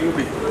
UP.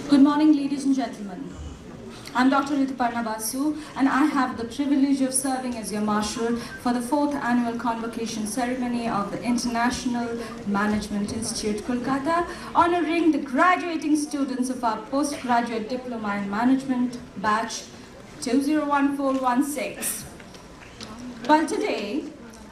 Good morning, ladies and gentlemen. I'm Dr. Rituparna Basu, and I have the privilege of serving as your marshal for the 4th annual convocation ceremony of the International Management Institute, Kolkata, honoring the graduating students of our postgraduate diploma in management batch 201416. Well, today,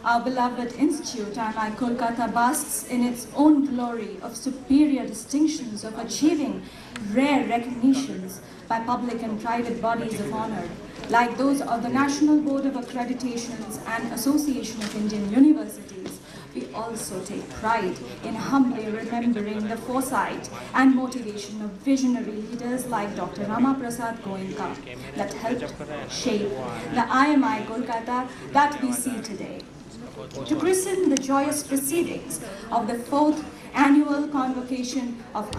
our beloved institute, IMI-KOLKATA, basks in its own glory of superior distinctions of achieving rare recognitions by public and private bodies of honor, like those of the National Board of Accreditations and Association of Indian Universities. We also take pride in humbly remembering the foresight and motivation of visionary leaders like Dr. Rama Prasad Goenka that helped shape the IMI-KOLKATA that we see today. To christen the joyous proceedings of the 4th annual convocation of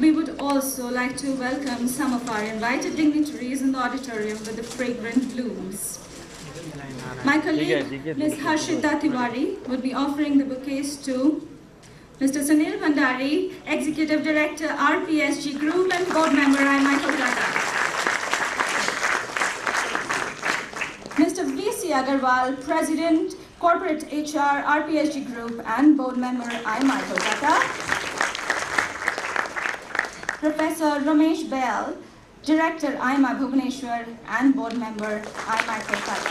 We would also like to welcome some of our invited dignitaries in the auditorium with the fragrant blooms. My colleague, Ms. Harshita Tiwari, would be offering the bouquets to Mr. Sunil Bhandari, Executive Director, RPSG Group and Board Member, IMI-KOLKATA. Mr. V.C. Agarwal, President, Corporate HR, RPSG Group and Board Member, IMI-KOLKATA. Professor Ramesh Bell, Director, IMI Bhubaneswar and Board Member, IMI-KOLKATA.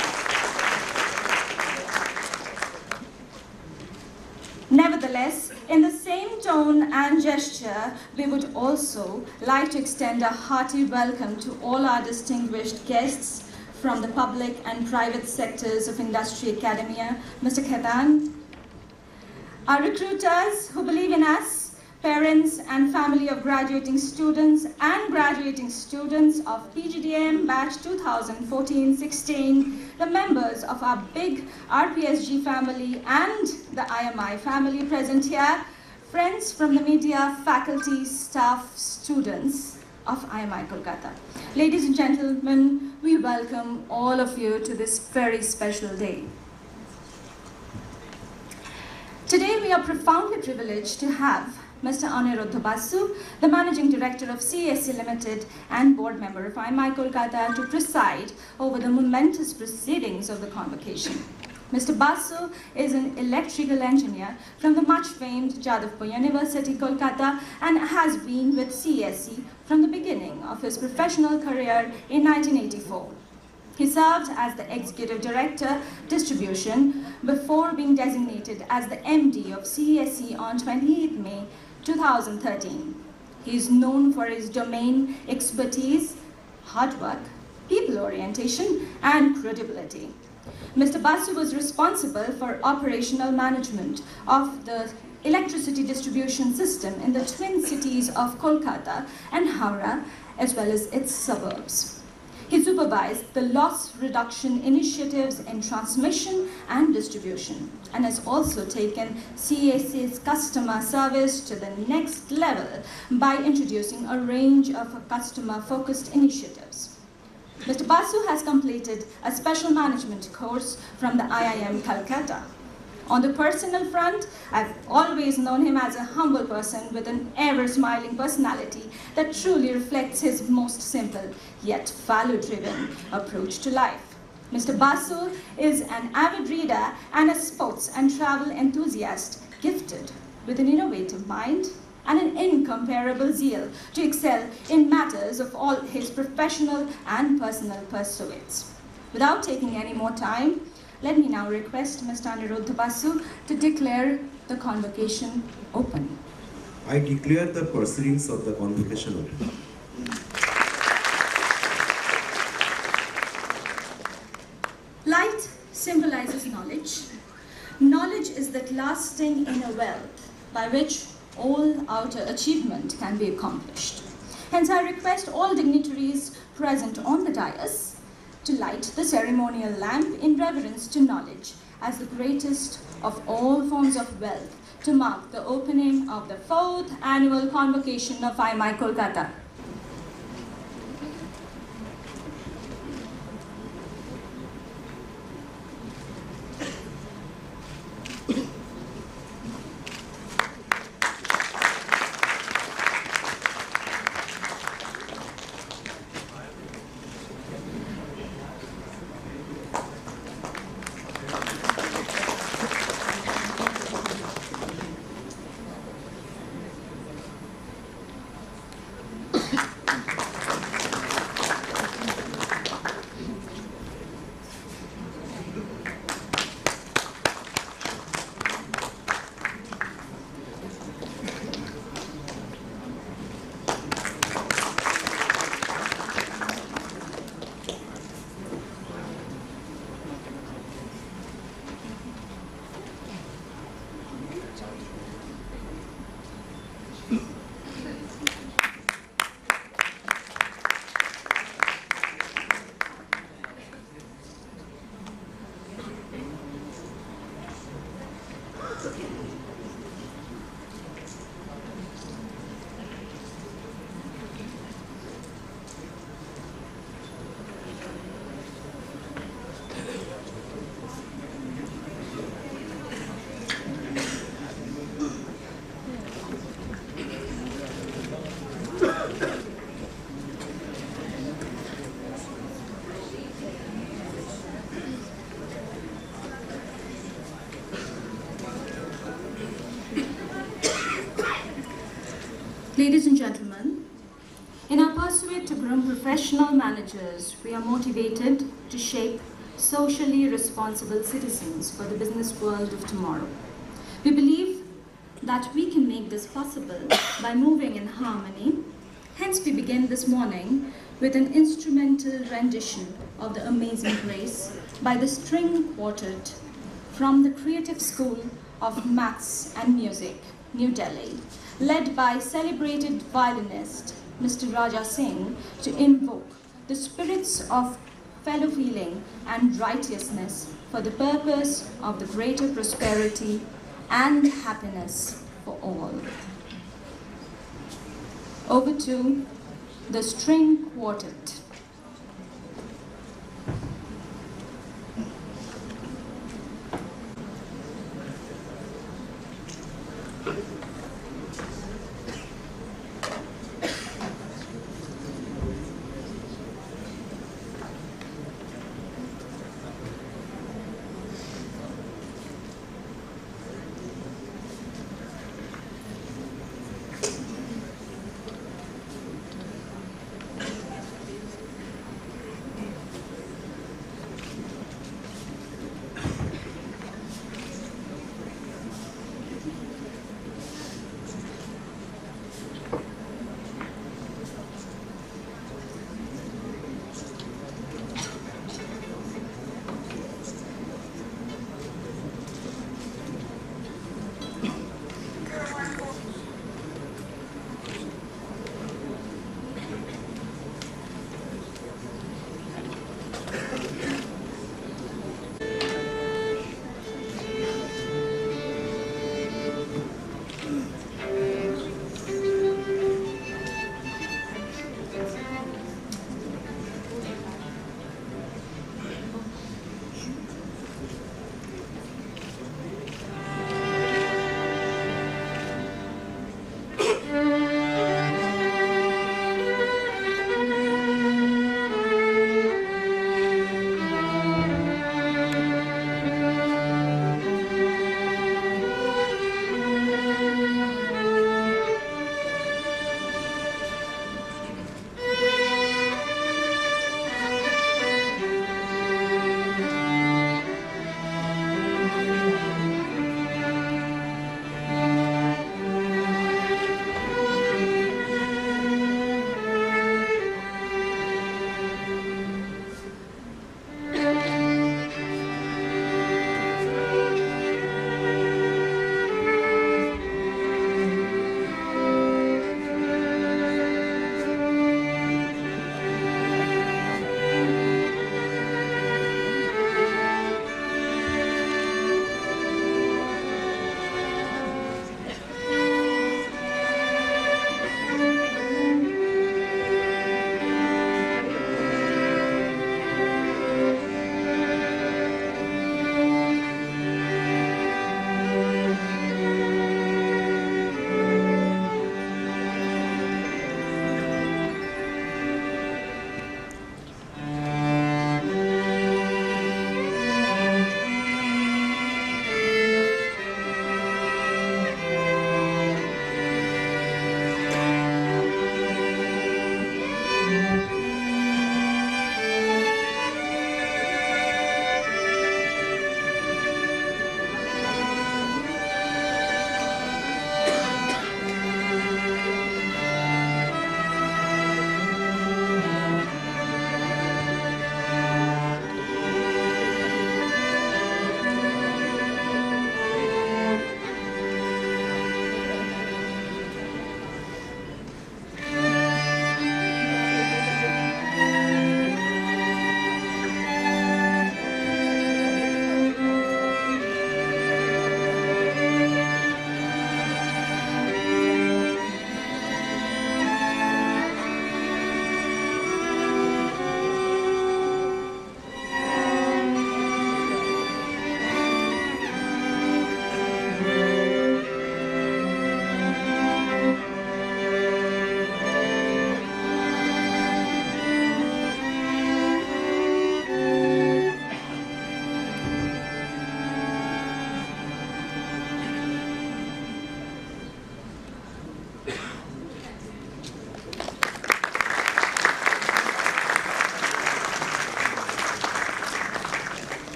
Nevertheless, in the same tone and gesture, we would also like to extend a hearty welcome to all our distinguished guests from the public and private sectors of industry academia. Mr. Khaitan, our recruiters who believe in us, parents and family of graduating students and graduating students of PGDM batch 2014-16, the members of our big RPSG family and the IMI family present here, friends from the media, faculty, staff, students of IMI-KOLKATA. Ladies and gentlemen, we welcome all of you to this very special day. Today we are profoundly privileged to have Mr. Aniruddha Basu, the Managing Director of CSC Limited and Board Member of IMI-KOLKATA, to preside over the momentous proceedings of the convocation. Mr. Basu is an electrical engineer from the much-famed Jadavpur University, Kolkata, and has been with CSC from the beginning of his professional career in 1984. He served as the Executive Director, Distribution, before being designated as the MD of CSC on 28 May 2013. He is known for his domain expertise, hard work, people orientation, and credibility. Mr. Basu was responsible for operational management of the electricity distribution system in the twin cities of Kolkata and Howrah, as well as its suburbs. He supervised the loss reduction initiatives in transmission and distribution and has also taken CSC's customer service to the next level by introducing a range of customer-focused initiatives. Mr. Basu has completed a special management course from the IIM Calcutta. On the personal front, I've always known him as a humble person with an ever-smiling personality that truly reflects his most simple yet value-driven approach to life. Mr. Basu is an avid reader and a sports and travel enthusiast, gifted with an innovative mind and an incomparable zeal to excel in matters of all his professional and personal pursuits. Without taking any more time, let me now request Mr. Aniruddha Basu to declare the convocation open. I declare the proceedings of the convocation open. Light symbolizes knowledge. Knowledge is that lasting inner wealth by which all outer achievement can be accomplished. Hence, I request all dignitaries present on the dais to light the ceremonial lamp in reverence to knowledge as the greatest of all forms of wealth to mark the opening of the 4th annual convocation of IMI-KOLKATA. Ladies and gentlemen, in our pursuit to groom professional managers, we are motivated to shape socially responsible citizens for the business world of tomorrow. We believe that we can make this possible by moving in harmony. Hence, we begin this morning with an instrumental rendition of The Amazing Grace by the String Quartet from the Creative School of Maths and Music, New Delhi, led by celebrated violinist Mr. Raja Singh, to invoke the spirits of fellow feeling and righteousness for the purpose of the greater prosperity and happiness for all. Over to the String Quartet.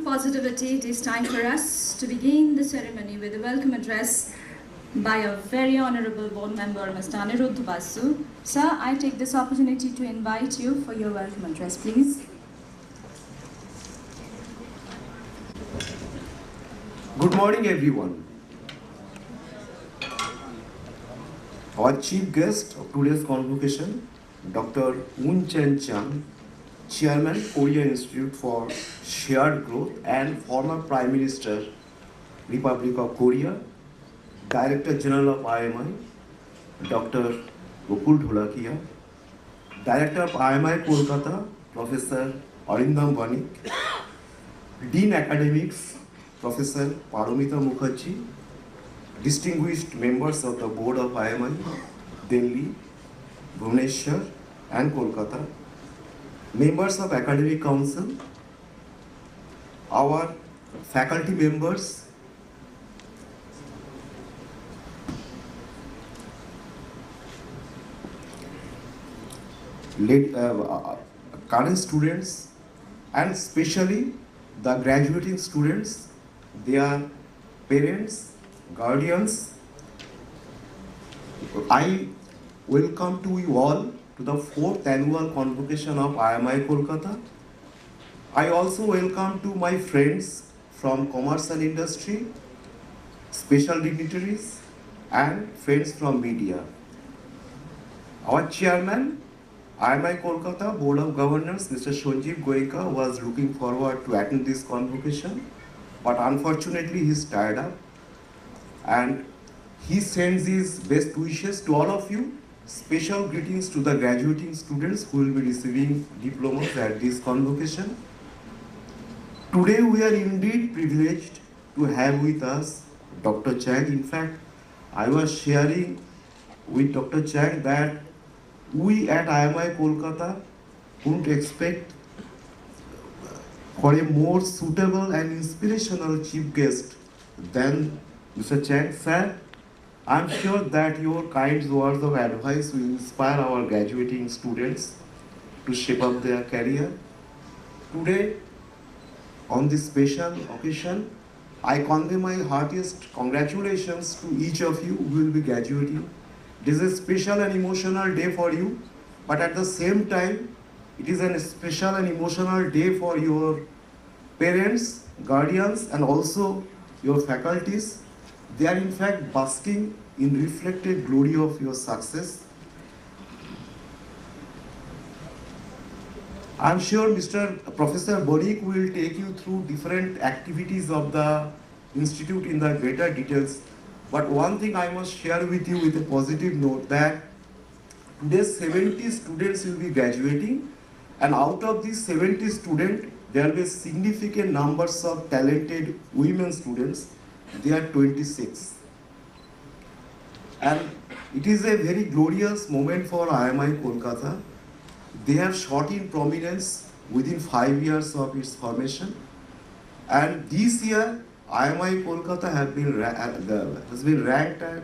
positivity, it is time for us to begin the ceremony with a welcome address by a very honorable board member, Mr. Aniruddha Basu. Sir, I take this opportunity to invite you for your welcome address, please. Good morning, everyone. Our chief guest of today's convocation, Dr. Woon Chen Chang, Chairman, Korea Institute for Shared Growth and former Prime Minister, Republic of Korea, Director General of IMI, Dr. Gokul Dholakia, Director of IMI-KOLKATA, Professor Arindam Vanik, Dean Academics, Professor Paromita Mukherjee, distinguished members of the Board of IMI, Delhi, Bhubaneswar and Kolkata, members of Academic Council, our faculty members, current students, and especially the graduating students, their parents, guardians. I welcome to you all to the 4th annual convocation of IMI-KOLKATA. I also welcome to my friends from commerce and industry, special dignitaries, and friends from media. Our chairman, IMI-KOLKATA Board of Governors, Mr. Sanjeev Goenka, was looking forward to attend this convocation, but unfortunately he is tied up, and he sends his best wishes to all of you. Special greetings to the graduating students who will be receiving diplomas at this convocation. Today we are indeed privileged to have with us Dr. Chang. In fact, I was sharing with Dr. Chang that we at IMI-KOLKATA couldn't expect for a more suitable and inspirational chief guest than Mr. Chang. Sir, I'm sure that your kind words of advice will inspire our graduating students to shape up their career. Today, on this special occasion, I convey my heartiest congratulations to each of you who will be graduating. This is a special and emotional day for you, but at the same time, it is a special and emotional day for your parents, guardians, and also your faculties. They are in fact basking in reflected glory of your success. I am sure Professor Borik will take you through different activities of the institute in the greater details. But one thing I must share with you with a positive note, that today 70 students will be graduating, and out of these 70 students, there will be significant numbers of talented women students. They are 26. And it is a very glorious moment for IMI-KOLKATA. They have shot in prominence within 5 years of its formation. And this year, IMI-KOLKATA has been ranked at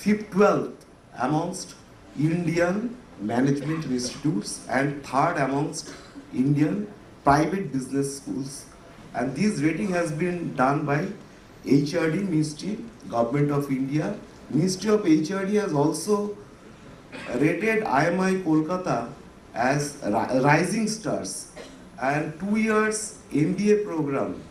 12th amongst Indian management institutes and 3rd amongst Indian private business schools. And this rating has been done by HRD Ministry, Government of India. Ministry of HRD has also rated IMI-KOLKATA as rising stars, and 2 years MBA program,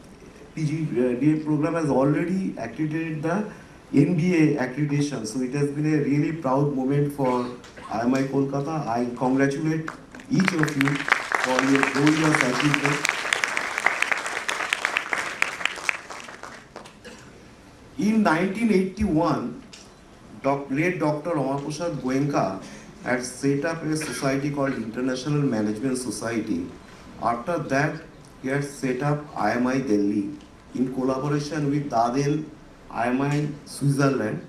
PGDA program has already accredited the NBA accreditation. So it has been a really proud moment for IMI-KOLKATA. I congratulate each of you for your glorious achievement. In 1981, late Dr. Ramaprasad Goenka had set up a society called International Management Society. After that, he had set up IMI Delhi in collaboration with Dadel IMI Switzerland,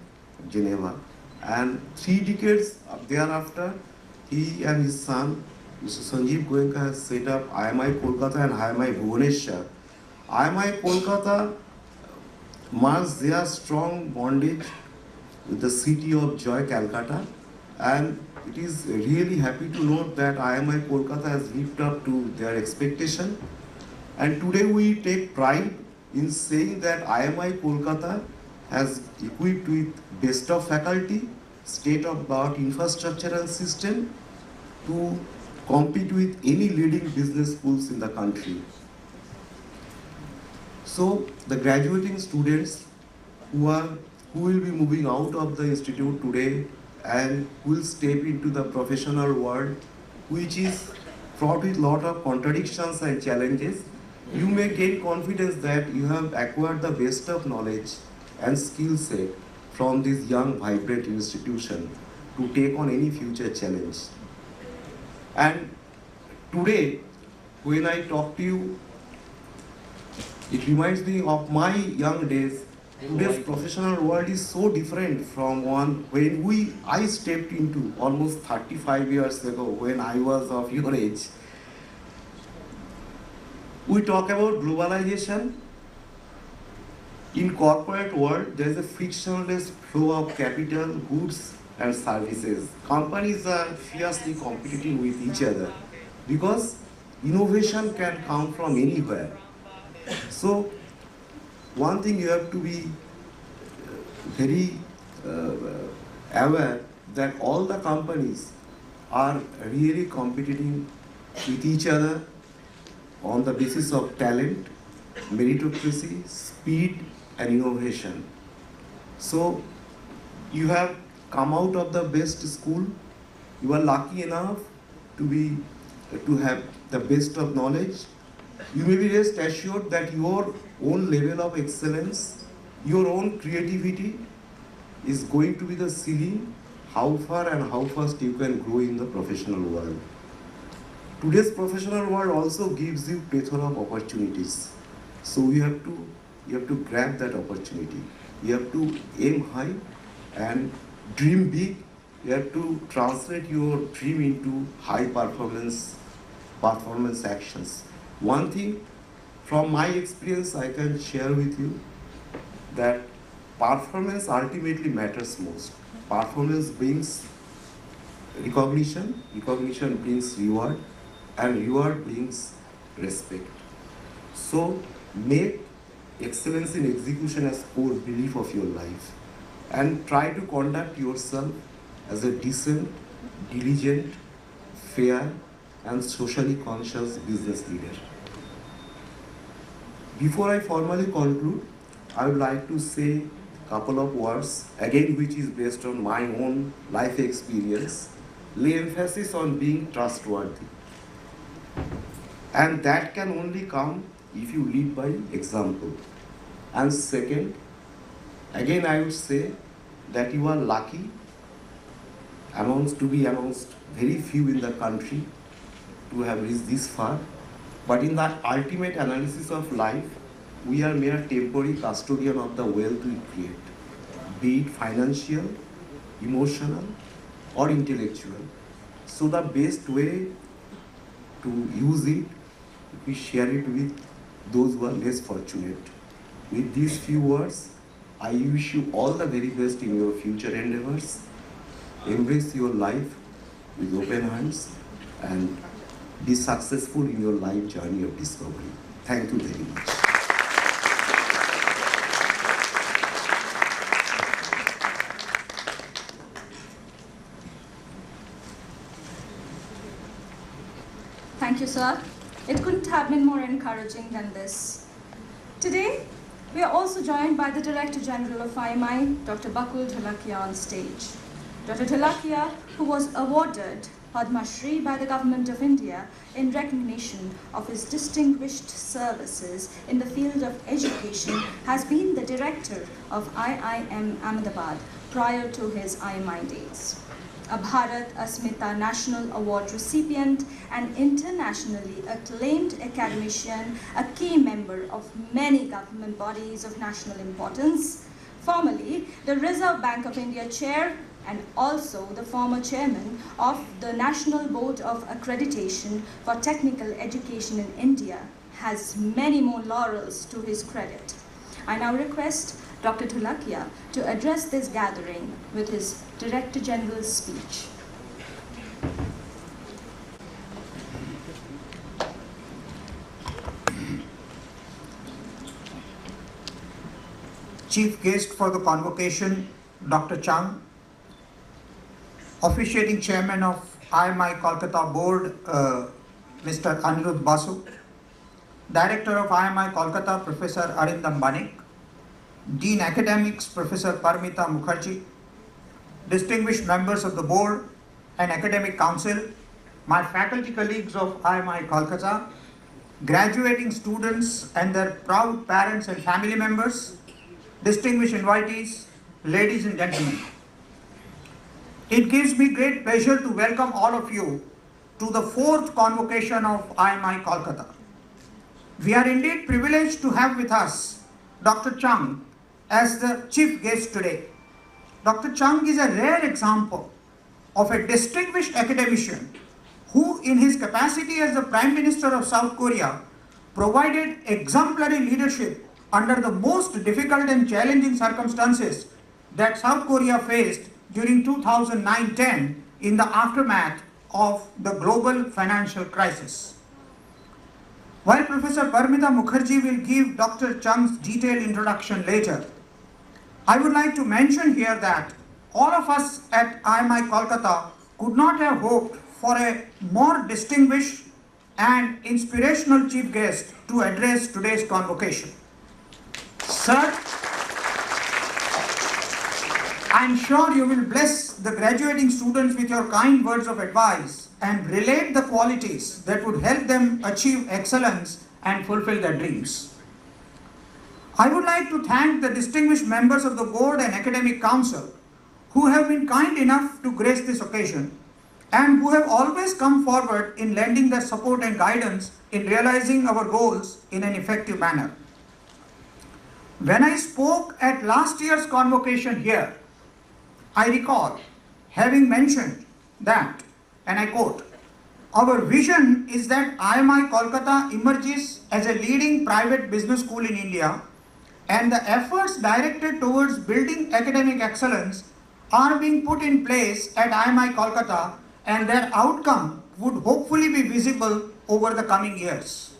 Geneva. And 3 decades thereafter, he and his son, Mr. Sanjeev Goenka, has set up IMI-KOLKATA and IMI Bhubaneswar. IMI-KOLKATA marks their strong bondage with the city of joy, Calcutta, and it is really happy to note that IMI-KOLKATA has lived up to their expectation. And today we take pride in saying that IMI Kolkata has equipped with best of faculty, state-of-the-art infrastructure and system to compete with any leading business schools in the country. So the graduating students who will be moving out of the institute today and will step into the professional world, which is fraught with lot of contradictions and challenges, you may gain confidence that you have acquired the best of knowledge and skill set from this young, vibrant institution to take on any future challenge. And today, when I talk to you, it reminds me of my young days. Today's professional world is so different from one when I stepped into almost 35 years ago when I was of your age. We talk about globalization. In corporate world, there is a frictionless flow of capital, goods and services. Companies are fiercely competing with each other because innovation can come from anywhere. So one thing you have to be very aware that all the companies are really competing with each other on the basis of talent, meritocracy, speed and innovation. So you have come out of the best school, you are lucky enough to have the best of knowledge. You may be rest assured that your own level of excellence, your own creativity is going to be the ceiling how far and how fast you can grow in the professional world. Today's professional world also gives you plethora of opportunities. So you have to grab that opportunity. You have to aim high and dream big. You have to translate your dream into high performance actions. One thing from my experience I can share with you that performance ultimately matters most. Performance brings recognition brings reward, and reward brings respect. So make excellence in execution as core belief of your life and try to conduct yourself as a decent, diligent, fair and socially conscious business leader. Before I formally conclude, I would like to say a couple of words, again which is based on my own life experience, lay emphasis on being trustworthy. And that can only come if you lead by example. And second, again I would say that you are lucky amongst very few in the country to have reached this far. But in the ultimate analysis of life, we are mere temporary custodian of the wealth we create, be it financial, emotional, or intellectual. So the best way to use it, we share it with those who are less fortunate. With these few words, I wish you all the very best in your future endeavors. Embrace your life with open hands and be successful in your life journey of discovery. Thank you very much. Thank you, sir. It couldn't have been more encouraging than this. Today, we are also joined by the Director General of IMI, Dr. Bakul Dholakia, on stage. Dr. Dholakia, who was awarded Padma Shri by the Government of India in recognition of his distinguished services in the field of education, has been the director of IIM Ahmedabad prior to his IMI days. A Bharat Asmita National Award recipient, an internationally acclaimed academician, a key member of many government bodies of national importance, formerly the Reserve Bank of India chair, and also the former chairman of the National Board of Accreditation for Technical Education in India, has many more laurels to his credit. I now request Dr. Dholakia to address this gathering with his Director General's speech. chief guest for the convocation, Dr. Chung, officiating chairman of IMI-KOLKATA board, Mr. Anirudh Basu, director of IMI-KOLKATA, Professor Arindam Banik, Dean Academics, Professor Paramita Mukherjee, distinguished members of the board and academic council, my faculty colleagues of IMI-KOLKATA, graduating students and their proud parents and family members, distinguished invitees, ladies and gentlemen. It gives me great pleasure to welcome all of you to the 4th convocation of IMI-KOLKATA. We are indeed privileged to have with us Dr. Chung as the chief guest today. Dr. Chung is a rare example of a distinguished academician who, in his capacity as the Prime Minister of South Korea, provided exemplary leadership under the most difficult and challenging circumstances that South Korea faced during 2009-10 in the aftermath of the global financial crisis. While Professor Paramita Mukherjee will give Dr. Chung's detailed introduction later, I would like to mention here that all of us at IMI-KOLKATA could not have hoped for a more distinguished and inspirational chief guest to address today's convocation. Sir, I am sure you will bless the graduating students with your kind words of advice and relate the qualities that would help them achieve excellence and fulfill their dreams. I would like to thank the distinguished members of the board and academic council who have been kind enough to grace this occasion and who have always come forward in lending their support and guidance in realizing our goals in an effective manner. When I spoke at last year's convocation here, I recall having mentioned that, and I quote, "Our vision is that IMI-KOLKATA emerges as a leading private business school in India, and the efforts directed towards building academic excellence are being put in place at IMI-KOLKATA, and their outcome would hopefully be visible over the coming years."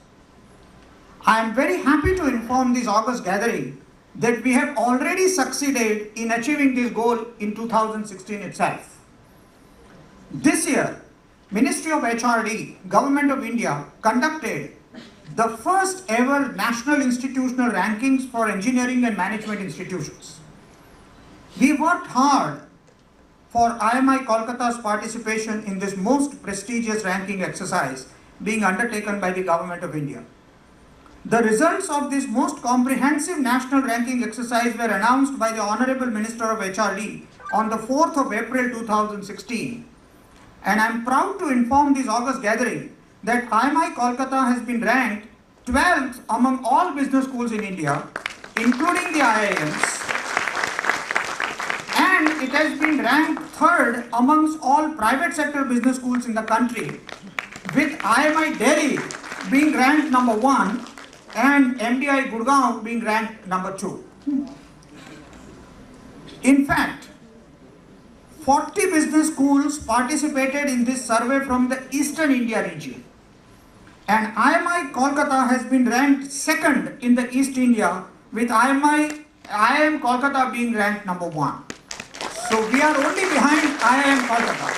I am very happy to inform this August gathering that we have already succeeded in achieving this goal in 2016 itself. This year, Ministry of HRD, Government of India, conducted the first ever national institutional rankings for engineering and management institutions. We worked hard for IMI-KOLKATA's participation in this most prestigious ranking exercise being undertaken by the Government of India. The results of this most comprehensive national ranking exercise were announced by the Honorable Minister of HRD on the 4th of April 2016. And I am proud to inform this August gathering that IMI-KOLKATA has been ranked 12th among all business schools in India, including the IIMs, and it has been ranked 3rd amongst all private sector business schools in the country, with IMI Delhi being ranked number 1 and MDI Gurgaon being ranked number 2. In fact, 40 business schools participated in this survey from the Eastern India region, and IMI-KOLKATA has been ranked 2nd in the East India, with IIM Kolkata being ranked number 1. So we are only behind IIM Kolkata.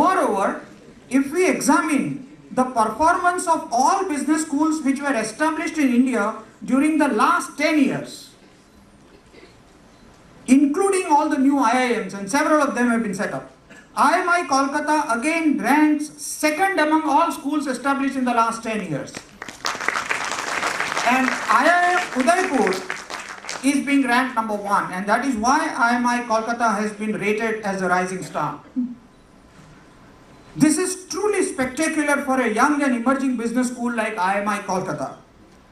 Moreover, if we examine the performance of all business schools which were established in India during the last 10 years, including all the new IIMs, and several of them have been set up, IMI-KOLKATA again ranks 2nd among all schools established in the last 10 years. And IIM Udaipur is being ranked number 1, and that is why IMI-KOLKATA has been rated as a rising star. This is truly spectacular for a young and emerging business school like IMI-KOLKATA,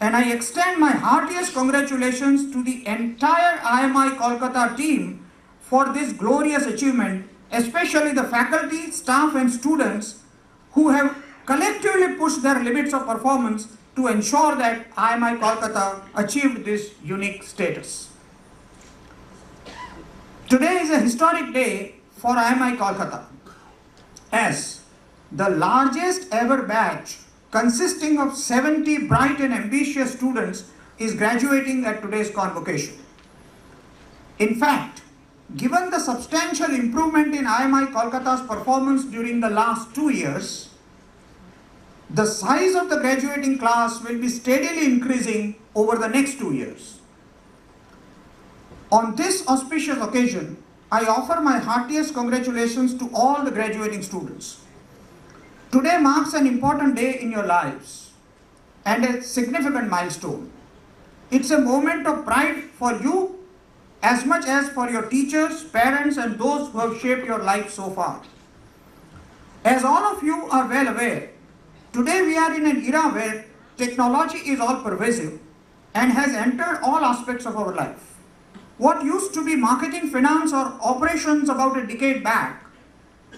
and I extend my heartiest congratulations to the entire IMI-KOLKATA team for this glorious achievement, especially the faculty, staff and students who have collectively pushed their limits of performance to ensure that IMI-KOLKATA achieved this unique status. Today is a historic day for IMI-KOLKATA, as the largest ever batch consisting of 70 bright and ambitious students is graduating at today's convocation. In fact, given the substantial improvement in IMI-KOLKATA's performance during the last 2 years, the size of the graduating class will be steadily increasing over the next 2 years. On this auspicious occasion, I offer my heartiest congratulations to all the graduating students. Today marks an important day in your lives and a significant milestone. It's a moment of pride for you as much as for your teachers, parents, and those who have shaped your life so far. As all of you are well aware, today we are in an era where technology is all pervasive and has entered all aspects of our life. What used to be marketing, finance, or operations about a decade back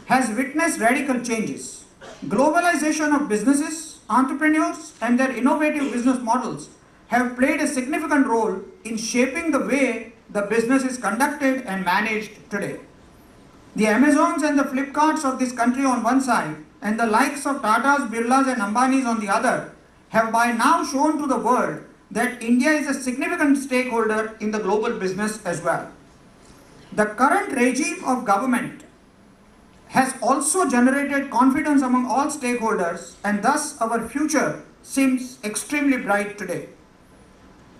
has witnessed radical changes. Globalization of businesses, entrepreneurs, and their innovative business models have played a significant role in shaping the way the business is conducted and managed today. The Amazons and the Flipkarts of this country on one side and the likes of Tatas, Birlas, and Ambanis on the other have by now shown to the world that India is a significant stakeholder in the global business as well. The current regime of government has also generated confidence among all stakeholders, and thus our future seems extremely bright today.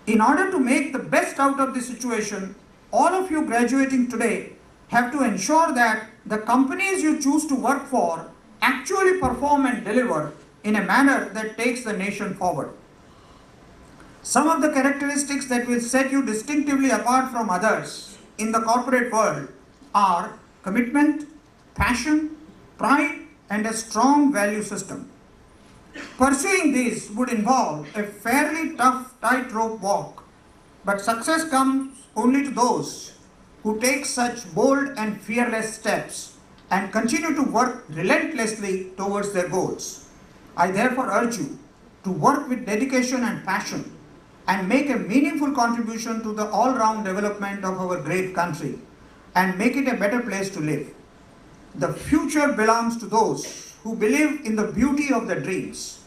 In order to make the best out of this situation, all of you graduating today have to ensure that the companies you choose to work for actually perform and deliver in a manner that takes the nation forward. Some of the characteristics that will set you distinctively apart from others in the corporate world are commitment, passion, pride, and a strong value system. Pursuing these would involve a fairly tough tightrope walk, but success comes only to those who take such bold and fearless steps and continue to work relentlessly towards their goals. I therefore urge you to work with dedication and passion and make a meaningful contribution to the all-round development of our great country and make it a better place to live. The future belongs to those who believe in the beauty of their dreams.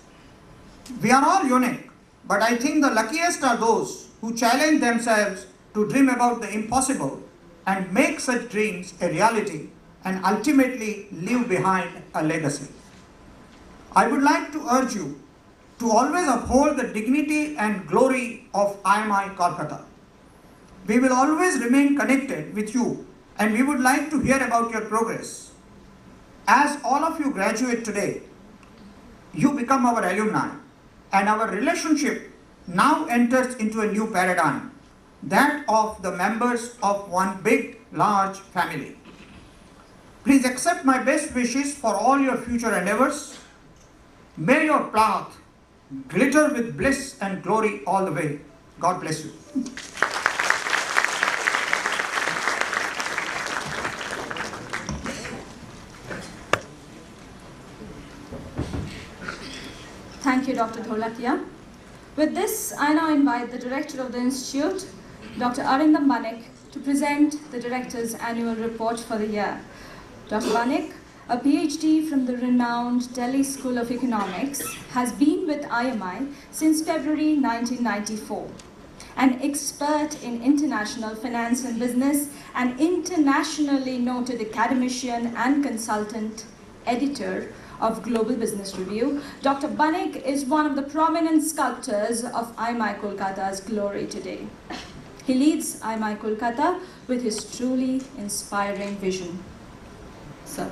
We are all unique, but I think the luckiest are those who challenge themselves to dream about the impossible and make such dreams a reality and ultimately leave behind a legacy. I would like to urge you to always uphold the dignity and glory of IMI-KOLKATA. We will always remain connected with you and we would like to hear about your progress. As all of you graduate today, you become our alumni and our relationship now enters into a new paradigm, that of the members of one big, large family. Please accept my best wishes for all your future endeavors. May your path glitter with bliss and glory all the way. God bless you. Thank you, Dr. Dholakia. With this, I now invite the Director of the Institute, Dr. Arindam Banik, to present the Director's annual report for the year. Dr. Banik, a PhD from the renowned Delhi School of Economics, has been with IMI since February 1994. An expert in international finance and business, an internationally noted academician and consultant editor of Global Business Review, Dr. Banik is one of the prominent sculptors of IMI-KOLKATA's glory today. He leads IMI-KOLKATA with his truly inspiring vision. Sir.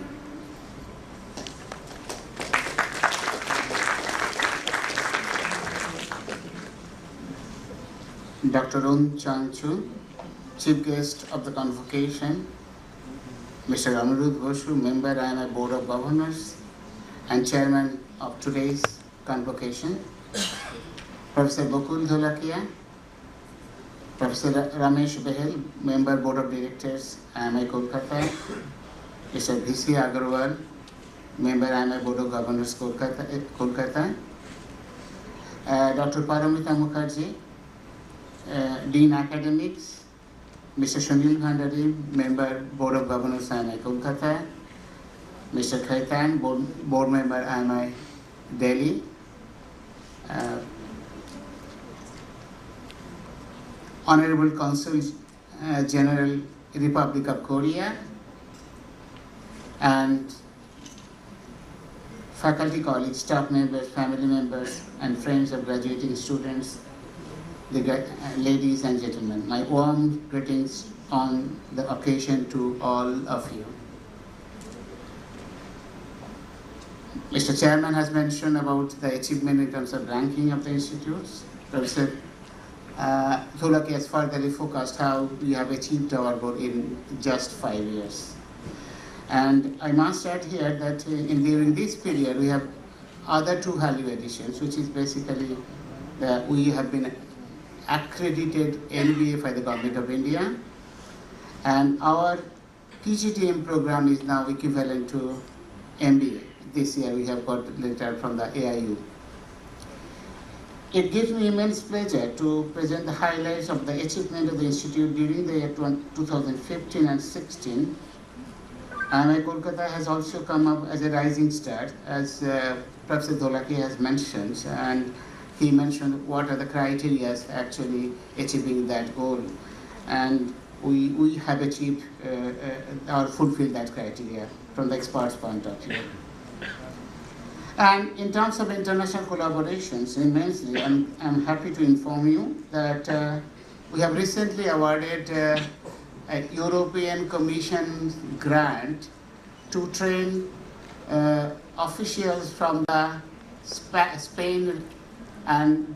Dr. Ron Changchu, Chief Guest of the Convocation, Mr. Anirudh Boshu, Member IMI Board of Governors and Chairman of today's Convocation, Professor Bakul Dholakia, Professor Ramesh Behel, Member Board of Directors, IMI-KOLKATA, Mr. V.C. Agarwal, Member IMI Board of Governors, Kolkata, Dr. Paramita Mukherjee, Dean Academics, Mr. Sunil Bhandari, Member Board of Governors, IMI-KOLKATA, Mr. Khaitan, Board Member, IMI Delhi, Honorable Consul General, Republic of Korea, and faculty, colleagues, staff members, family members, and friends of graduating students, ladies and gentlemen, my warm greetings on the occasion to all of you. Mr. Chairman has mentioned about the achievement in terms of ranking of the institutes. Professor Dholake has furtherly focused how we have achieved our goal in just 5 years. And I must add here that during this period we have other two value additions, which is basically that we have been accredited MBA by the Government of India, and our PGDM program is now equivalent to MBA. This year we have got a letter from the AIU. It gives me immense pleasure to present the highlights of the achievement of the Institute during the year 2015 and 16. IMI-KOLKATA has also come up as a rising star, as Professor Dholake has mentioned, and he mentioned what are the criteria actually achieving that goal. And we have achieved or fulfilled that criteria from the experts' point of view. And in terms of international collaborations, immensely, I'm happy to inform you that we have recently awarded a European Commission grant to train officials from the Spain, and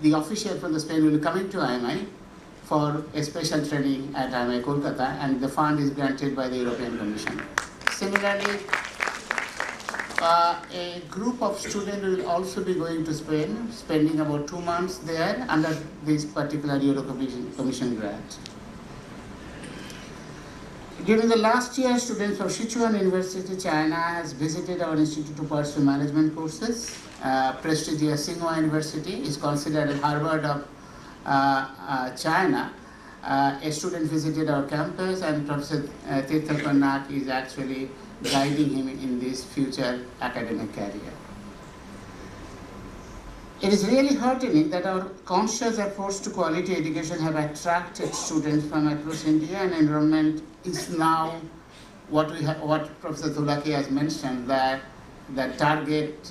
the official from the Spain will be coming to IMI for a special training at IMI-KOLKATA, and the fund is granted by the European Commission. Similarly, a group of students will also be going to Spain, spending about 2 months there under this particular European Commission grant. During the last year, students from Sichuan University, China, has visited our institute to pursue management courses. Prestigious Tsinghua University is considered a Harvard of China. A student visited our campus, and Professor Tirthal Karnak is actually guiding him in this future academic career. It is really heartening that our conscious efforts to quality education have attracted students from across India, and enrollment is now what Professor Dholake has mentioned, that the target,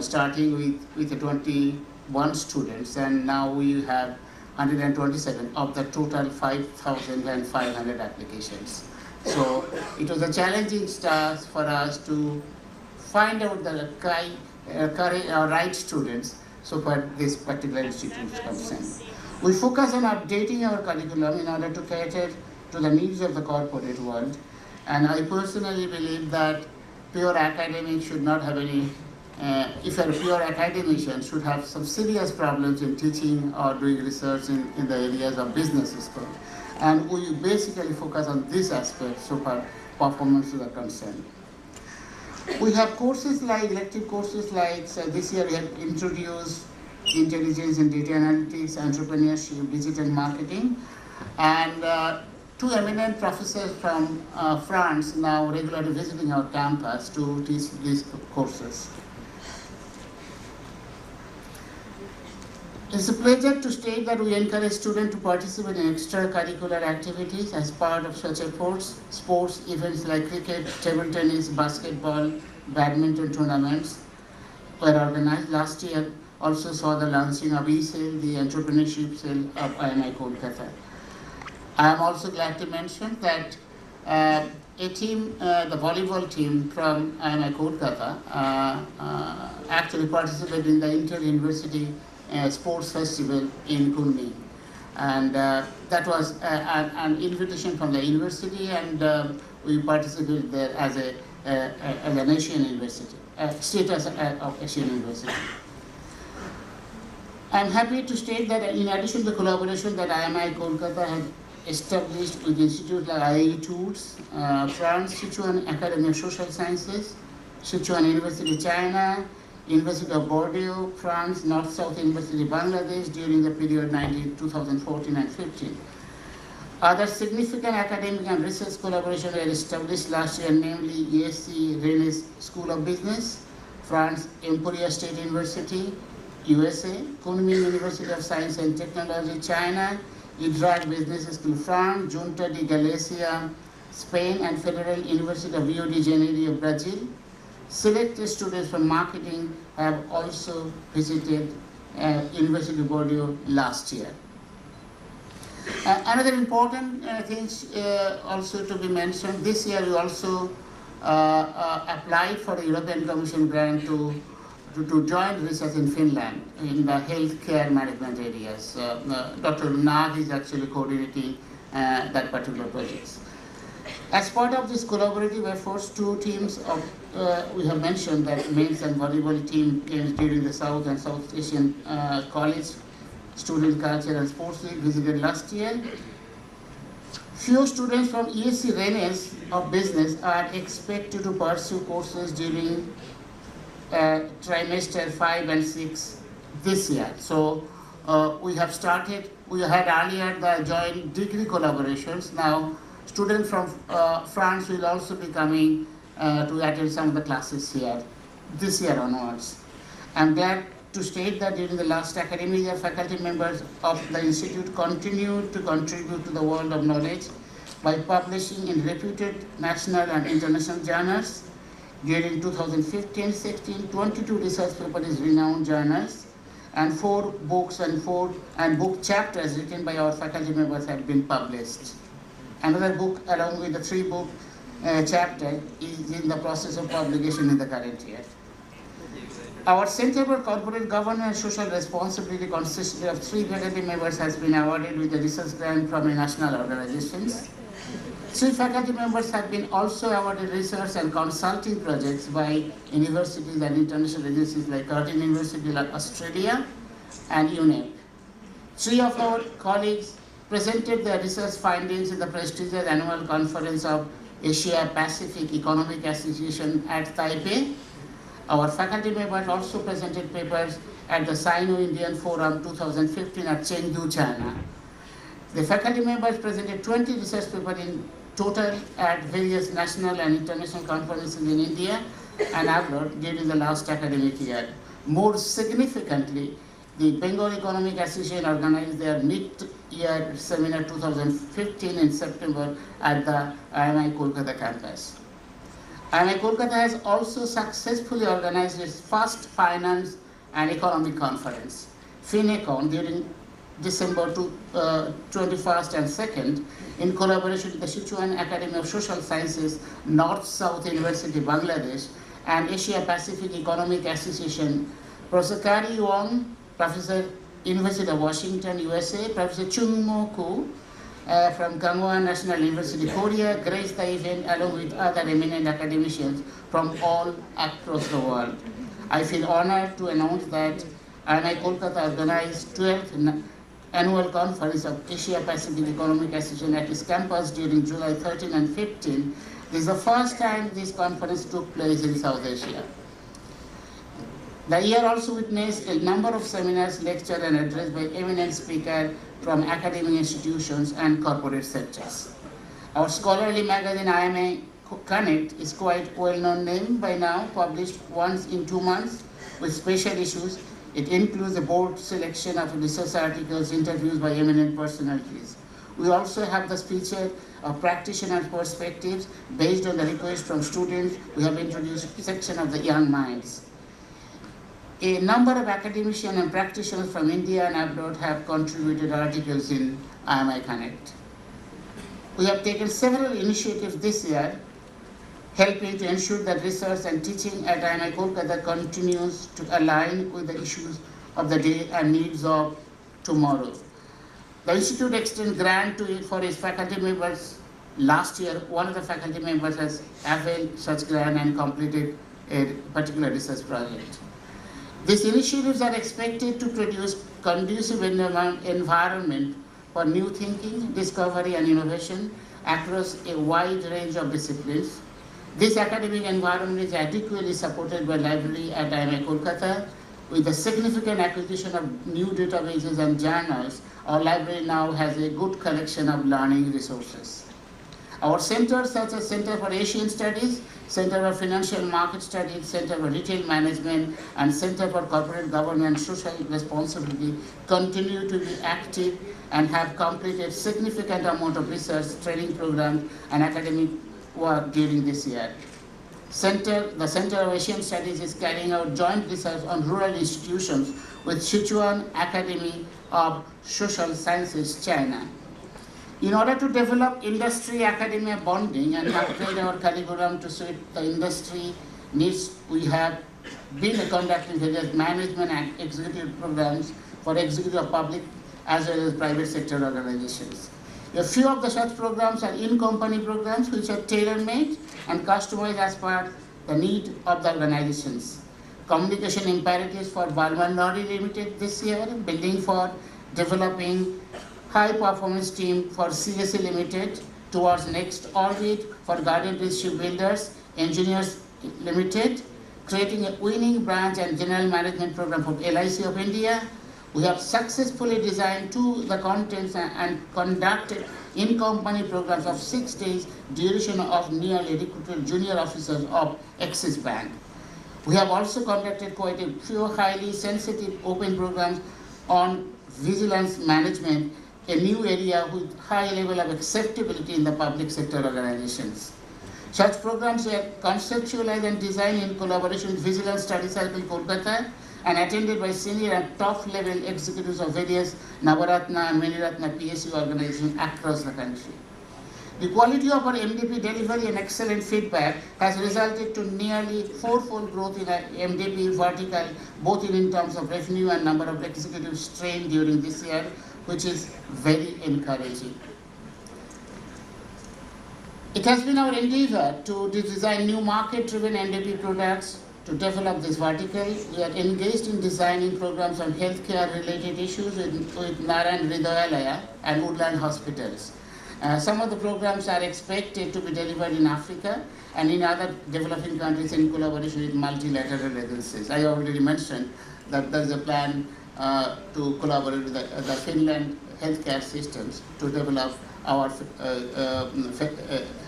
starting with the 21 students, and now we have 127 of the total 5,500 applications. So it was a challenging task for us to find out the right students, so for this particular institute concerned. We focus on updating our curriculum in order to cater to the needs of the corporate world, and I personally believe that pure academics should not have any, if you're a pure academician, should have some serious problems in teaching or doing research in the areas of business school. And we basically focus on this aspect so far performances are concerned. We have courses like, elective courses like, this year we have introduced intelligence and data analytics, entrepreneurship, digital marketing, and 2 eminent professors from France now regularly visiting our campus to teach these courses. It's a pleasure to state that we encourage students to participate in extracurricular activities as part of such efforts. Sports events like cricket, table tennis, basketball, badminton tournaments were organized. Last year also saw the launching of eCell, the entrepreneurship cell of IMI-KOLKATA. I am also glad to mention that a team, the volleyball team from IMI-KOLKATA actually participated in the Inter-University Sports Festival in Kunming, and that was an invitation from the university, and we participated there as an Asian university, status of Asian university. I'm happy to state that in addition to the collaboration that IMI-KOLKATA has established with institutes like IAE Tools, France, Sichuan Academy of Social Sciences, Sichuan University, China, University of Bordeaux, France, North-South University, Bangladesh during the period 2014 and 15. Other significant academic and research collaboration were established last year, namely ESC Rennes School of Business, France, Emporia State University, USA, Kunming University of Science and Technology, China, IDRAC Business School, France, Junta de Galicia, Spain, and Federal University of Rio de Janeiro, Brazil. Selected students from marketing have also visited University of Bordeaux last year. Another important thing also to be mentioned, this year we also applied for the European Commission grant to join research in Finland in the healthcare management areas. Dr. Nag is actually coordinating that particular project. As part of this collaborative efforts, two teams of, we have mentioned that men's and volleyball team games during the South and South Asian College Student Culture and Sports League visited last year. Few students from ESC Rennes of Business are expected to pursue courses during trimester 5 and 6 this year. So we have started, we had earlier the joint degree collaborations. Now students from France will also be coming to attend some of the classes here this year onwards. I'm glad to state that during the last academic year, faculty members of the institute continued to contribute to the world of knowledge by publishing in reputed national and international journals. During 2015-16, 22 research papers in renowned journals, and 4 books and book chapters written by our faculty members have been published. Another book, along with the 3-book chapter, is in the process of publication in the current year. Our Center for Corporate Governance and Social Responsibility, consisting of 3 faculty members, has been awarded with a research grant from national organizations. 3 faculty members have been also awarded research and consulting projects by universities and international agencies like Curtin University, Australia, and UNEP. 3 of our colleagues presented their research findings in the prestigious annual conference of Asia Pacific Economic Association at Taipei. Our faculty members also presented papers at the Sino-Indian Forum 2015 at Chengdu, China. The faculty members presented 20 research papers in total at various national and international conferences in India and abroad during the last academic year. More significantly, the Bengal Economic Association organized their mid-year seminar 2015 in September at the IMI-KOLKATA campus. IMI-KOLKATA has also successfully organized its first finance and economic conference, FinEcon, during December 21st and 2nd, in collaboration with the Sichuan Academy of Social Sciences, North-South University, Bangladesh, and Asia Pacific Economic Association. Professor Kari Wong, Professor, University of Washington, USA, Professor Chung Mo Koo, from Gangwon National University, Korea, graced the event along with other eminent academicians from all across the world. I feel honored to announce that IMI-KOLKATA organized 12th annual conference of Asia Pacific Economic Association at its campus during July 13 and 15. This is the first time this conference took place in South Asia. The year also witnessed a number of seminars, lectures, and addresses by eminent speakers from academic institutions and corporate sectors. Our scholarly magazine, IMI Connect, is quite well-known name by now, published once in 2 months with special issues. It includes a board selection of research articles, interviews by eminent personalities. We also have the feature of practitioner perspectives based on the request from students. We have introduced a section of the young minds. A number of academicians and practitioners from India and abroad have contributed articles in IMI Connect. We have taken several initiatives this year, helping to ensure that research and teaching at IMI-KOLKATA continues to align with the issues of the day and needs of tomorrow. The Institute extended grant for its faculty members. Last year, one of the faculty members has availed such grant and completed a particular research project. These initiatives are expected to produce conducive environment for new thinking, discovery, and innovation across a wide range of disciplines. This academic environment is adequately supported by library at IMI-KOLKATA. With the significant acquisition of new databases and journals, our library now has a good collection of learning resources. Our centers, such as Center for Asian Studies, Center for Financial Market Studies, Center for Retail Management, and Center for Corporate Governance and Social Responsibility continue to be active and have completed significant amount of research, training programs, and academic work during this year. The Center of Asian Studies is carrying out joint research on rural institutions with Sichuan Academy of Social Sciences, China. In order to develop industry-academia bonding and upgrade our curriculum to suit the industry needs, we have been conducting various management and executive programs for executive, public, as well as private sector organizations. A few of the such programs are in-company programs which are tailor-made and customized as per the need of the organizations. Communication imperatives for Balman Lorry Limited this year, building for developing high-performance team for CSE Limited towards next orbit for Garden Reach Shipbuilders, Engineers Limited, creating a winning branch and general management program for LIC of India. We have successfully designed the contents and conducted in-company programs of 6 days duration of nearly recruited junior officers of Axis Bank. We have also conducted quite a few highly sensitive open programs on vigilance management, a new area with high level of acceptability in the public sector organizations. Such programs were conceptualized and designed in collaboration with Vigilance Study Circle, Kolkata, and attended by senior and top-level executives of various Navaratna and Maniratna PSU organizations across the country. The quality of our MDP delivery and excellent feedback has resulted to nearly fourfold growth in our MDP vertical, both in terms of revenue and number of executives trained during this year, which is very encouraging. It has been our endeavor to design new market-driven MDP products to develop this vertical. We are engaged in designing programs on healthcare-related issues with Narayan Hridayalaya and Woodland hospitals. Some of the programs are expected to be delivered in Africa and in other developing countries in collaboration with multilateral agencies. I already mentioned that there is a plan to collaborate with the Finland healthcare systems to develop our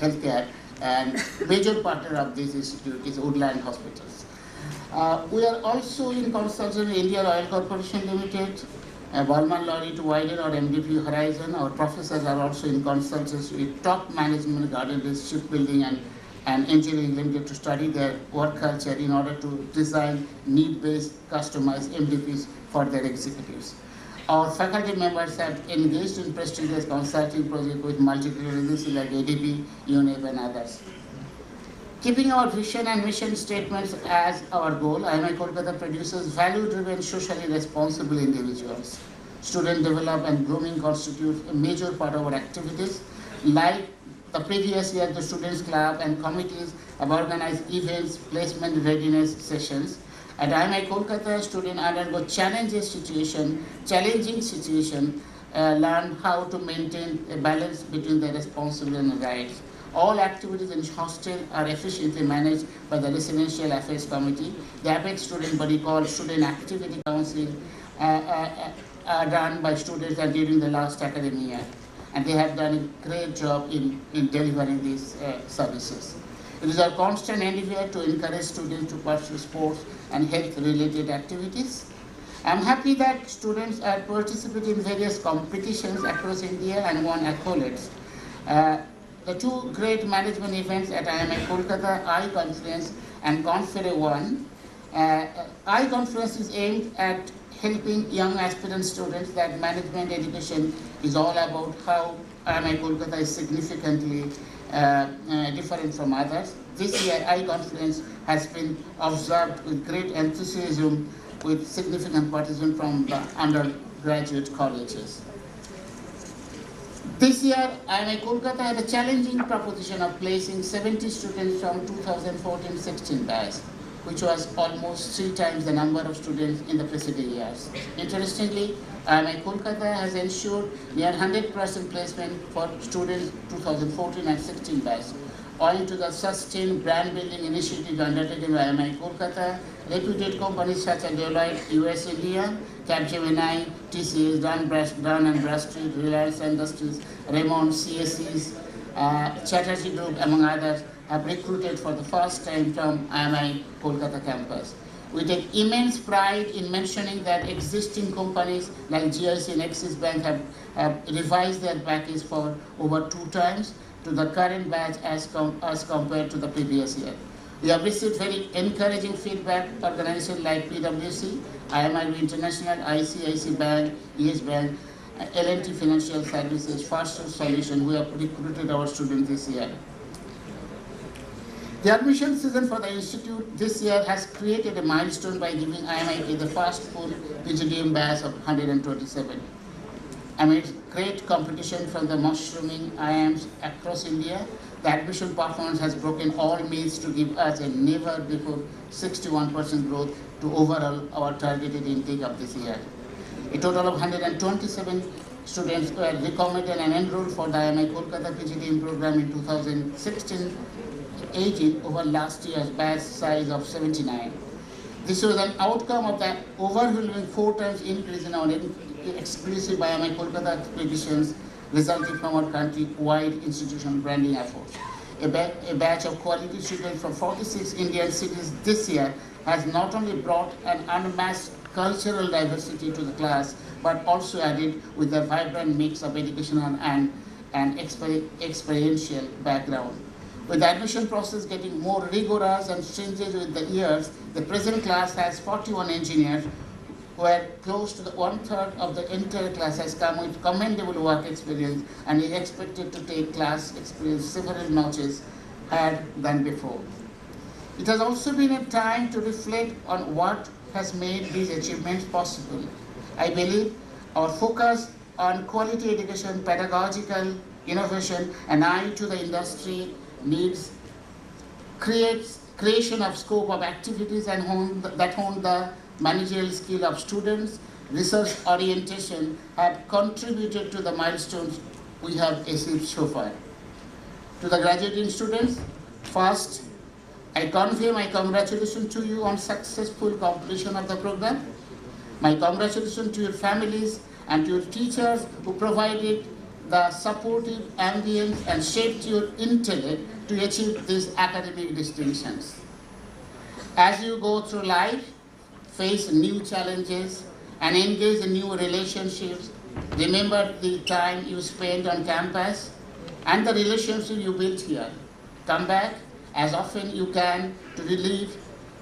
healthcare, and major partner of this institute is Woodland Hospitals. We are also in consultation with Indian Oil Corporation Limited, Balman Lorry to widen our MDP horizon. Our professors are also in consultation with top management Garden Reach Shipbuilding and Engineering Limited to study their work culture in order to design need-based customized MDPs for their executives. Our faculty members have engaged in prestigious consulting projects with multiple agencies like ADP, UNEP, and others. Keeping our vision and mission statements as our goal, IMI-KOLKATA produces value-driven, socially responsible individuals. Student development and grooming constitute a major part of our activities. Like the previous year, the Students' Club and committees have organized events, placement readiness sessions. At IMI-KOLKATA, students undergo challenging situation, learn how to maintain a balance between their responsibility and rights. All activities in hostel are efficiently managed by the Residential Affairs Committee. The APEX student body called Student Activity Council are done by students during the last academic year. And they have done a great job in delivering these services. It is our constant endeavor to encourage students to pursue sports and health-related activities. I am happy that students are participating in various competitions across India and won accolades. The two great management events at IMI-KOLKATA, I-Conference and Confere 1. I-Conference is aimed at helping young aspirant students that management education is all about how IMI-KOLKATA is significantly different from others. This year, I-Conference has been observed with great enthusiasm with significant participation from the undergraduate colleges. This year, IMI-KOLKATA had a challenging proposition of placing 70 students from 2014-16 batch, which was almost 3 times the number of students in the preceding years. Interestingly, IMI-KOLKATA has ensured near 100% placement for students 2014 and 16 batch. Owing to the sustained brand building initiative undertaken by IMI-KOLKATA, reputed companies such as Deloitte, US India, Capgemini, TCS, Dun & Bradstreet, Reliance Industries, Raymond, CSEs, Chatterjee Group, among others, have recruited for the first time from IMI Kolkata campus. We take immense pride in mentioning that existing companies like GIC and Axis Bank have revised their package for over 2 times to the current batch as compared to the previous year. We have received very encouraging feedback. Organizations like PwC, IMI International, ICICI Bank, Yes Bank, L&T Financial Services, Faster Solution, who have recruited our students this year. The admission season for the institute this year has created a milestone by giving IMI the first full PGDM batch of 127. Amid great competition from the mushrooming IIMs across India, the admission performance has broken all myths to give us a never before 61% growth to overall our targeted intake of this year. A total of 127 students were recommended and enrolled for the IMI Kolkata PGDM program in 2016-18 over last year's batch size of 79. This was an outcome of the overwhelming 4 times increase in our exclusive IMI Kolkata expeditions resulting from our country-wide institutional branding efforts. A batch of quality students from 46 Indian cities this year has not only brought an unmatched cultural diversity to the class, but also added with a vibrant mix of educational and experiential background. With the admission process getting more rigorous and stringent with the years, the present class has 41 engineers, where close to 1/3 of the entire class has come with commendable work experience and is expected to take class experience several notches higher than before. It has also been a time to reflect on what has made these achievements possible. I believe our focus on quality education, pedagogical innovation, and eye to the industry needs creation of scope of activities and that hone the managerial skill of students, research orientation have contributed to the milestones we have achieved so far. To the graduating students, first, I convey my congratulations to you on successful completion of the program. My congratulations to your families and to your teachers who provided the supportive ambience and shaped your intellect to achieve these academic distinctions. As you go through life, face new challenges, and engage in new relationships, remember the time you spent on campus and the relationship you built here. Come back as often you can to relieve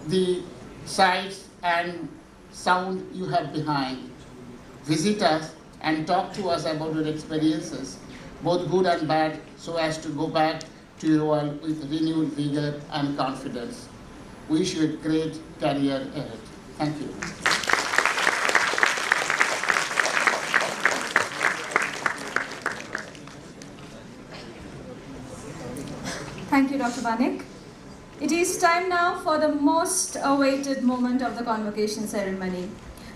the sights and sound you have behind. Visit us and talk to us about your experiences, both good and bad, so as to go back to your world with renewed vigor and confidence. Wish you a great career ahead. Thank you. Thank you, Dr. Banik. It is time now for the most awaited moment of the convocation ceremony.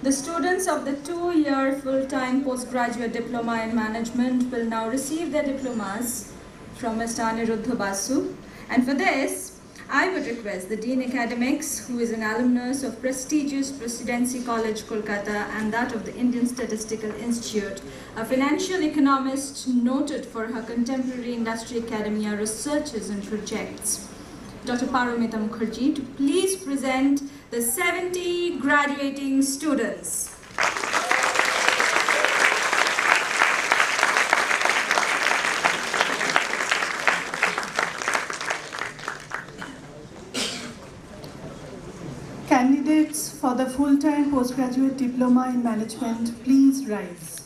The students of the 2-year full-time postgraduate diploma in management will now receive their diplomas from Mr. Aniruddha Basu. And for this, I would request the Dean Academics, who is an alumnus of prestigious Presidency College, Kolkata, and that of the Indian Statistical Institute, a financial economist noted for her contemporary industry academia researches and projects, Dr. Paramita Mukherjee, to please present the 70 graduating students. Candidates for the full-time postgraduate diploma in management, please rise.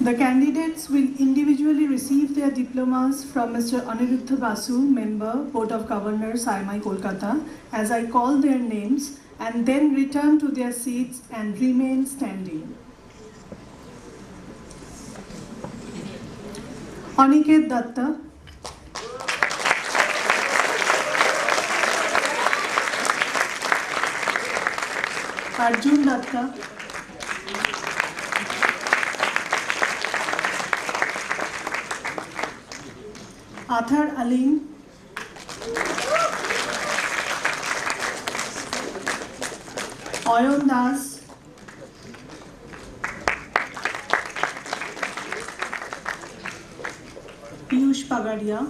The candidates will individually receive their diplomas from Mr. Aniruddha Basu, Member, Board of Governors, IMI Kolkata, as I call their names, and then return to their seats and remain standing. Aniket Datta, Arjun Datta, Athar Alim, Oyon Das, Pagadia,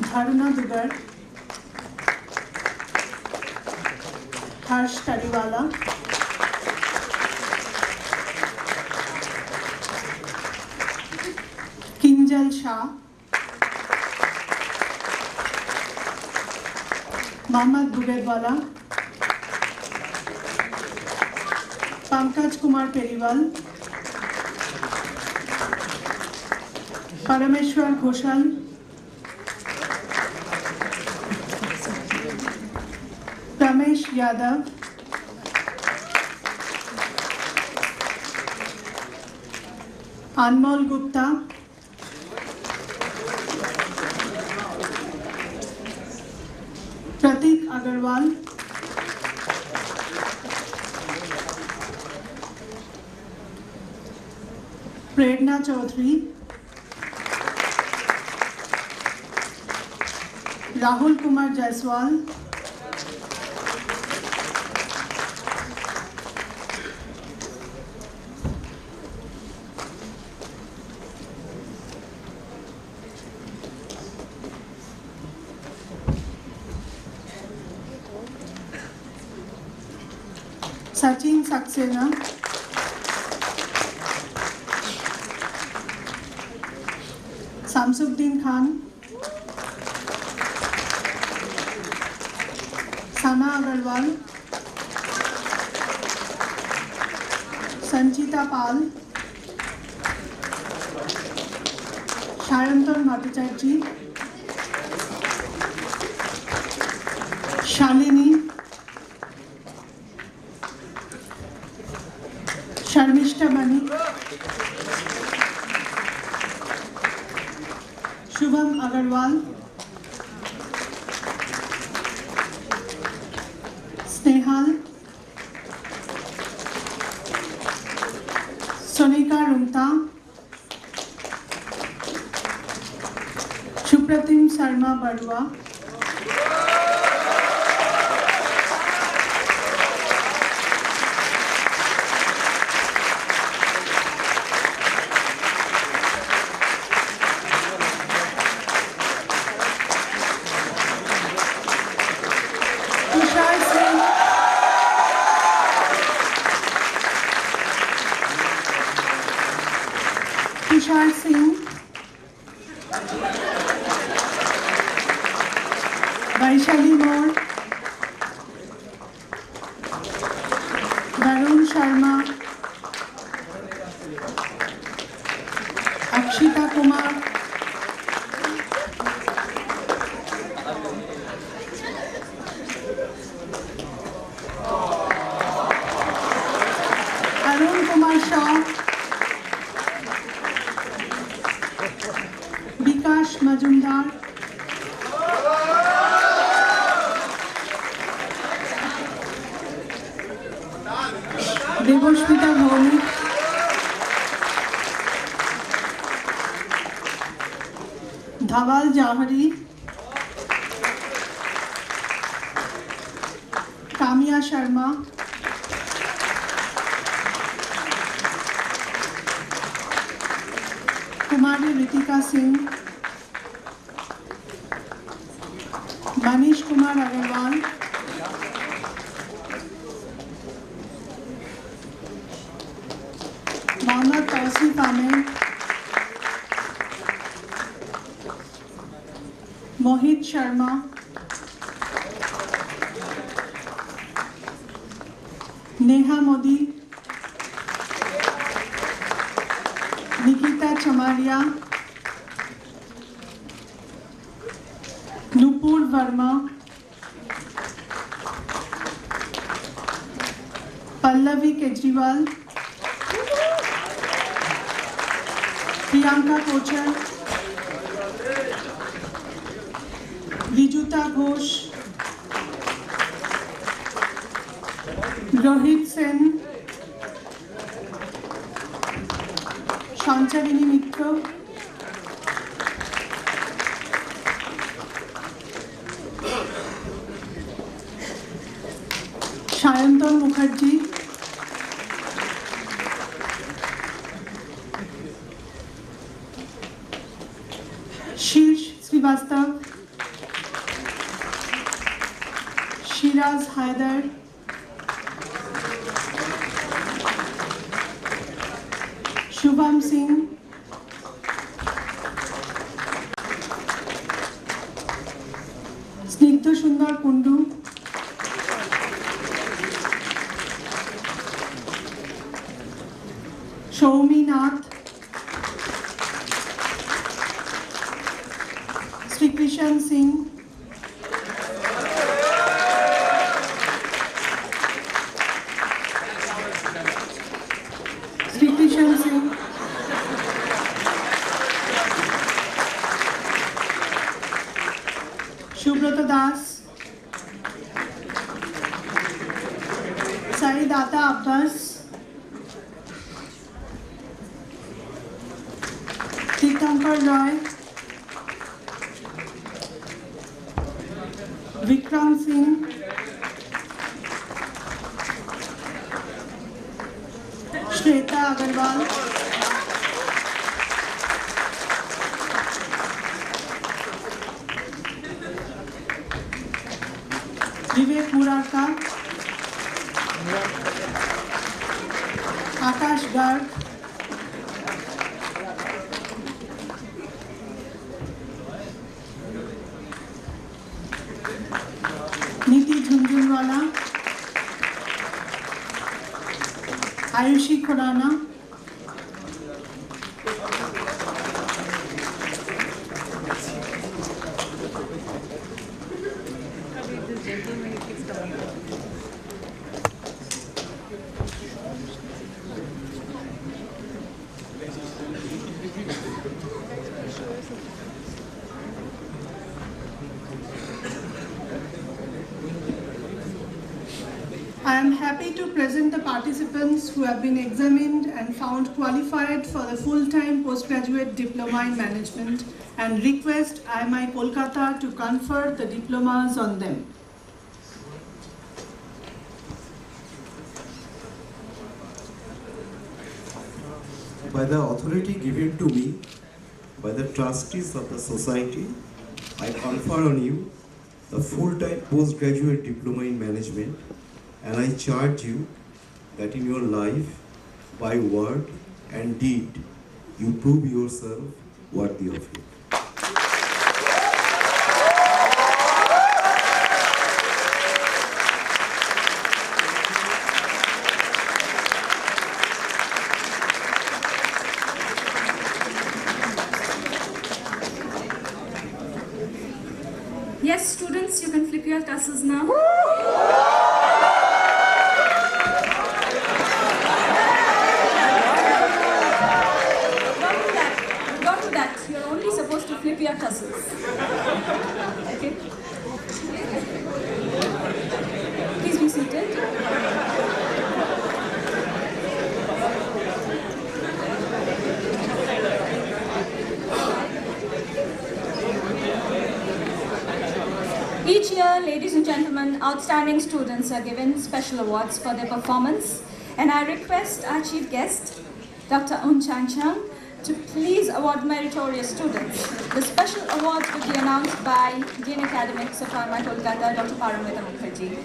Dharna Dugar, Harsh Tariwala, Kinjal Shah, Mohammad Bugedwala, Pankaj Kumar Periwal, Parameshwar Ghoshal, Ramesh Yadav, Anmol Gupta, Pratik Agarwal, Prerna Chaudhary, Rahul Kumar Jaiswal, Sachin Saxena, Samsuddin Khan, Sana Agarwal, Sanchita Pal, Sharantan Bhattacharjee, Shalini, Sharmishta Bani, Shubham Agarwal, Snehal, Sonika Rumta, Supratim Sarma Barua, Tushar Singh, Tushar Singh, Vaishali Moore, Varun Sharma, Akshita Kumar, Arun Kumar Shah, Bikash Majumdar, Devoshmita Bhaunik, Dhawal Jahari, Kamya Sharma, Kumari Ritika Singh, Manish Kumar Agarwal, Mohammad Tausif Ahmed, Mohit Sharma, Neha Modi, Nikita Chamaria, Nupur Verma, Pallavi Kejriwal, Priyanka Kochar, Vijuta Ghosh, Rohit Sen, Shancharini Mitra, Shayantan Mukherjee, Shirsh Srivastav, Shiraz Haidar, Shubham Singh, Snigdha Sundar Kundu, Shoumi Nath, Sri Krishan Singh, Sri Krishan Singh, Shubrata Das, Saidata Abbas, Titankar Roy, Vikram Singh, Shweta Agarwal, Vivek Murarka, Akash Garg, Niti Jhunjhunwala, Ayushi Khurana, I am happy to present the participants who have been examined and found qualified for the full-time postgraduate diploma in management and request IMI-KOLKATA to confer the diplomas on them. By the authority given to me by the trustees of the society, I confer on you the full-time postgraduate diploma in management, and I charge you that in your life, by word and deed, you prove yourself worthy of it. Yes, students, you can flip your tassels now. Don't do that. You're only supposed to flip your tassels. Okay? Please be seated. Each year, ladies and gentlemen, outstanding students are given special awards for their performance, and I request our chief guest, Dr. Un Chang Chang, to please award meritorious students. The special awards will be announced by Dean Academics of IMI-KOLKATA, Dr. Paramita Mukherjee.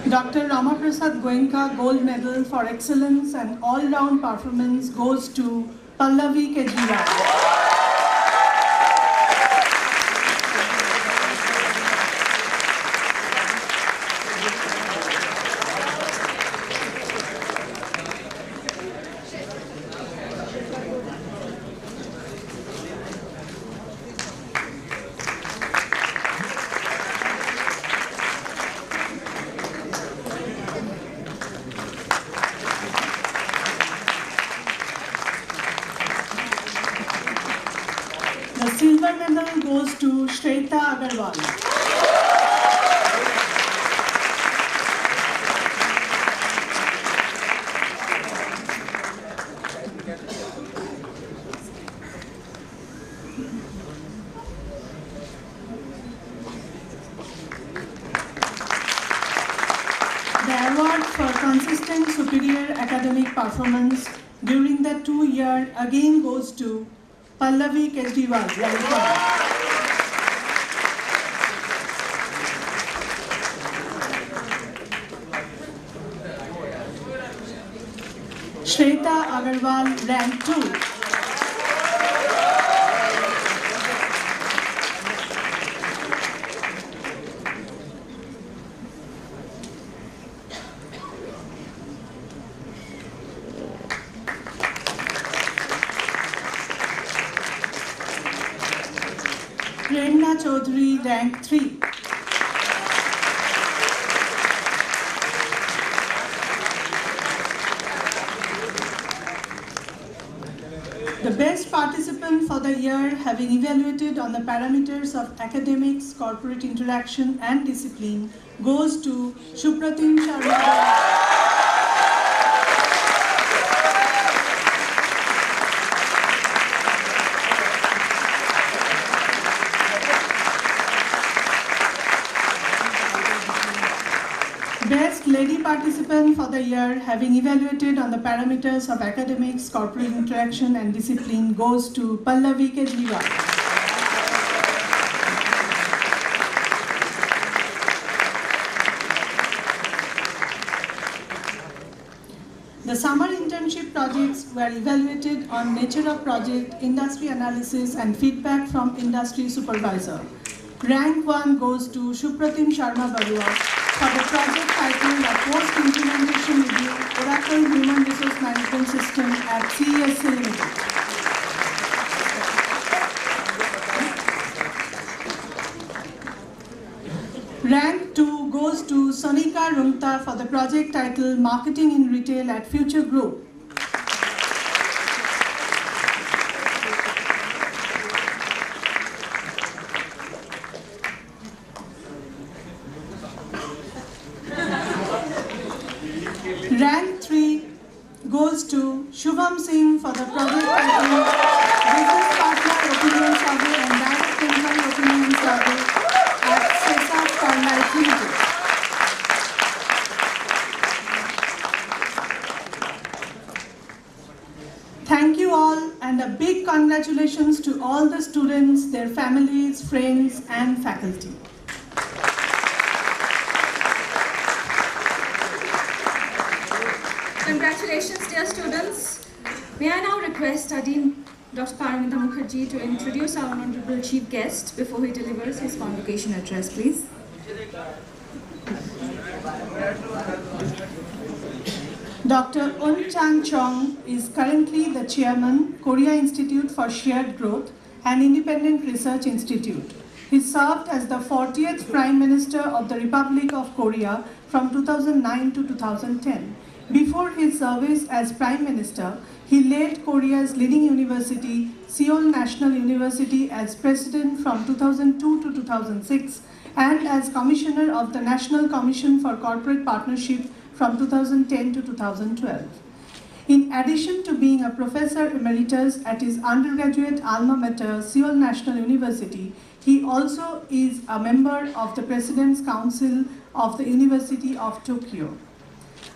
Dr. Ramaprasad Goenka Gold Medal for Excellence and All-Round Performance goes to Pallavi Kejriwal. The silver medal goes to Shweta Agarwal. The award for consistent superior academic performance during the 2-year again goes to Pallavi Kejriwal. Welcome. Shweta Agarwal, rank 2. Prerna Chaudhary, rank 3. The best participant for the year, having evaluated on the parameters of academics, corporate interaction and discipline, goes to Supratim Sharma. Best lady participant for the year, having evaluated on the parameters of academics, corporate interaction and discipline, goes to Pallavi Kejriwal. The summer internship projects were evaluated on nature of project, industry analysis and feedback from industry supervisor. Rank 1 goes to Supratim Sharma Barua for the project titled A Post-Implementation Review, Oracle Human Resource Management System at CESC Limited. Rank 2 goes to Sonika Rungta for the project titled Marketing in Retail at Future Group. Rank 3 goes to Shubham Singh for the project titled Business Partner Opinion Survey and Direct Employee Opinion Survey at CESA Starlight Limited. Thank you all and a big congratulations to all the students, their families, friends and faculty. Congratulations, dear students. May I now request our Dean, Dr. Paramita Mukherjee, to introduce our honorable chief guest before he delivers his convocation address, please. Dr. Un Chang Chong is currently the chairman, Korea Institute for Shared Growth, an independent research institute. He served as the 40th Prime Minister of the Republic of Korea from 2009 to 2010. Before his service as Prime Minister, he led Korea's leading university, Seoul National University, as president from 2002 to 2006 and as commissioner of the National Commission for Corporate Partnership from 2010 to 2012. In addition to being a professor emeritus at his undergraduate alma mater, Seoul National University, he also is a member of the President's Council of the University of Tokyo.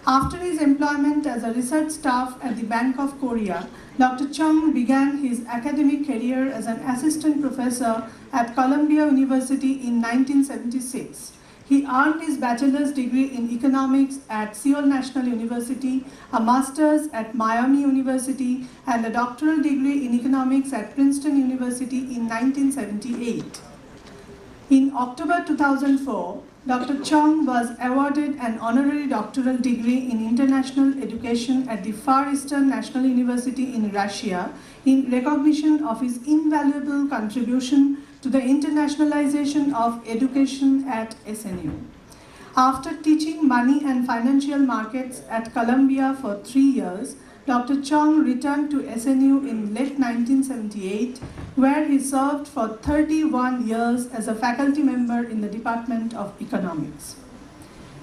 After his employment as a research staff at the Bank of Korea, Dr. Chung began his academic career as an assistant professor at Columbia University in 1976. He earned his bachelor's degree in economics at Seoul National University, a master's at Miami University, and a doctoral degree in economics at Princeton University in 1978. In October 2004, Dr. Chung was awarded an honorary doctoral degree in international education at the Far Eastern National University in Russia in recognition of his invaluable contribution to the internationalization of education at SNU. After teaching money and financial markets at Columbia for 3 years, Dr. Chung returned to SNU in late 1978, where he served for 31 years as a faculty member in the Department of Economics.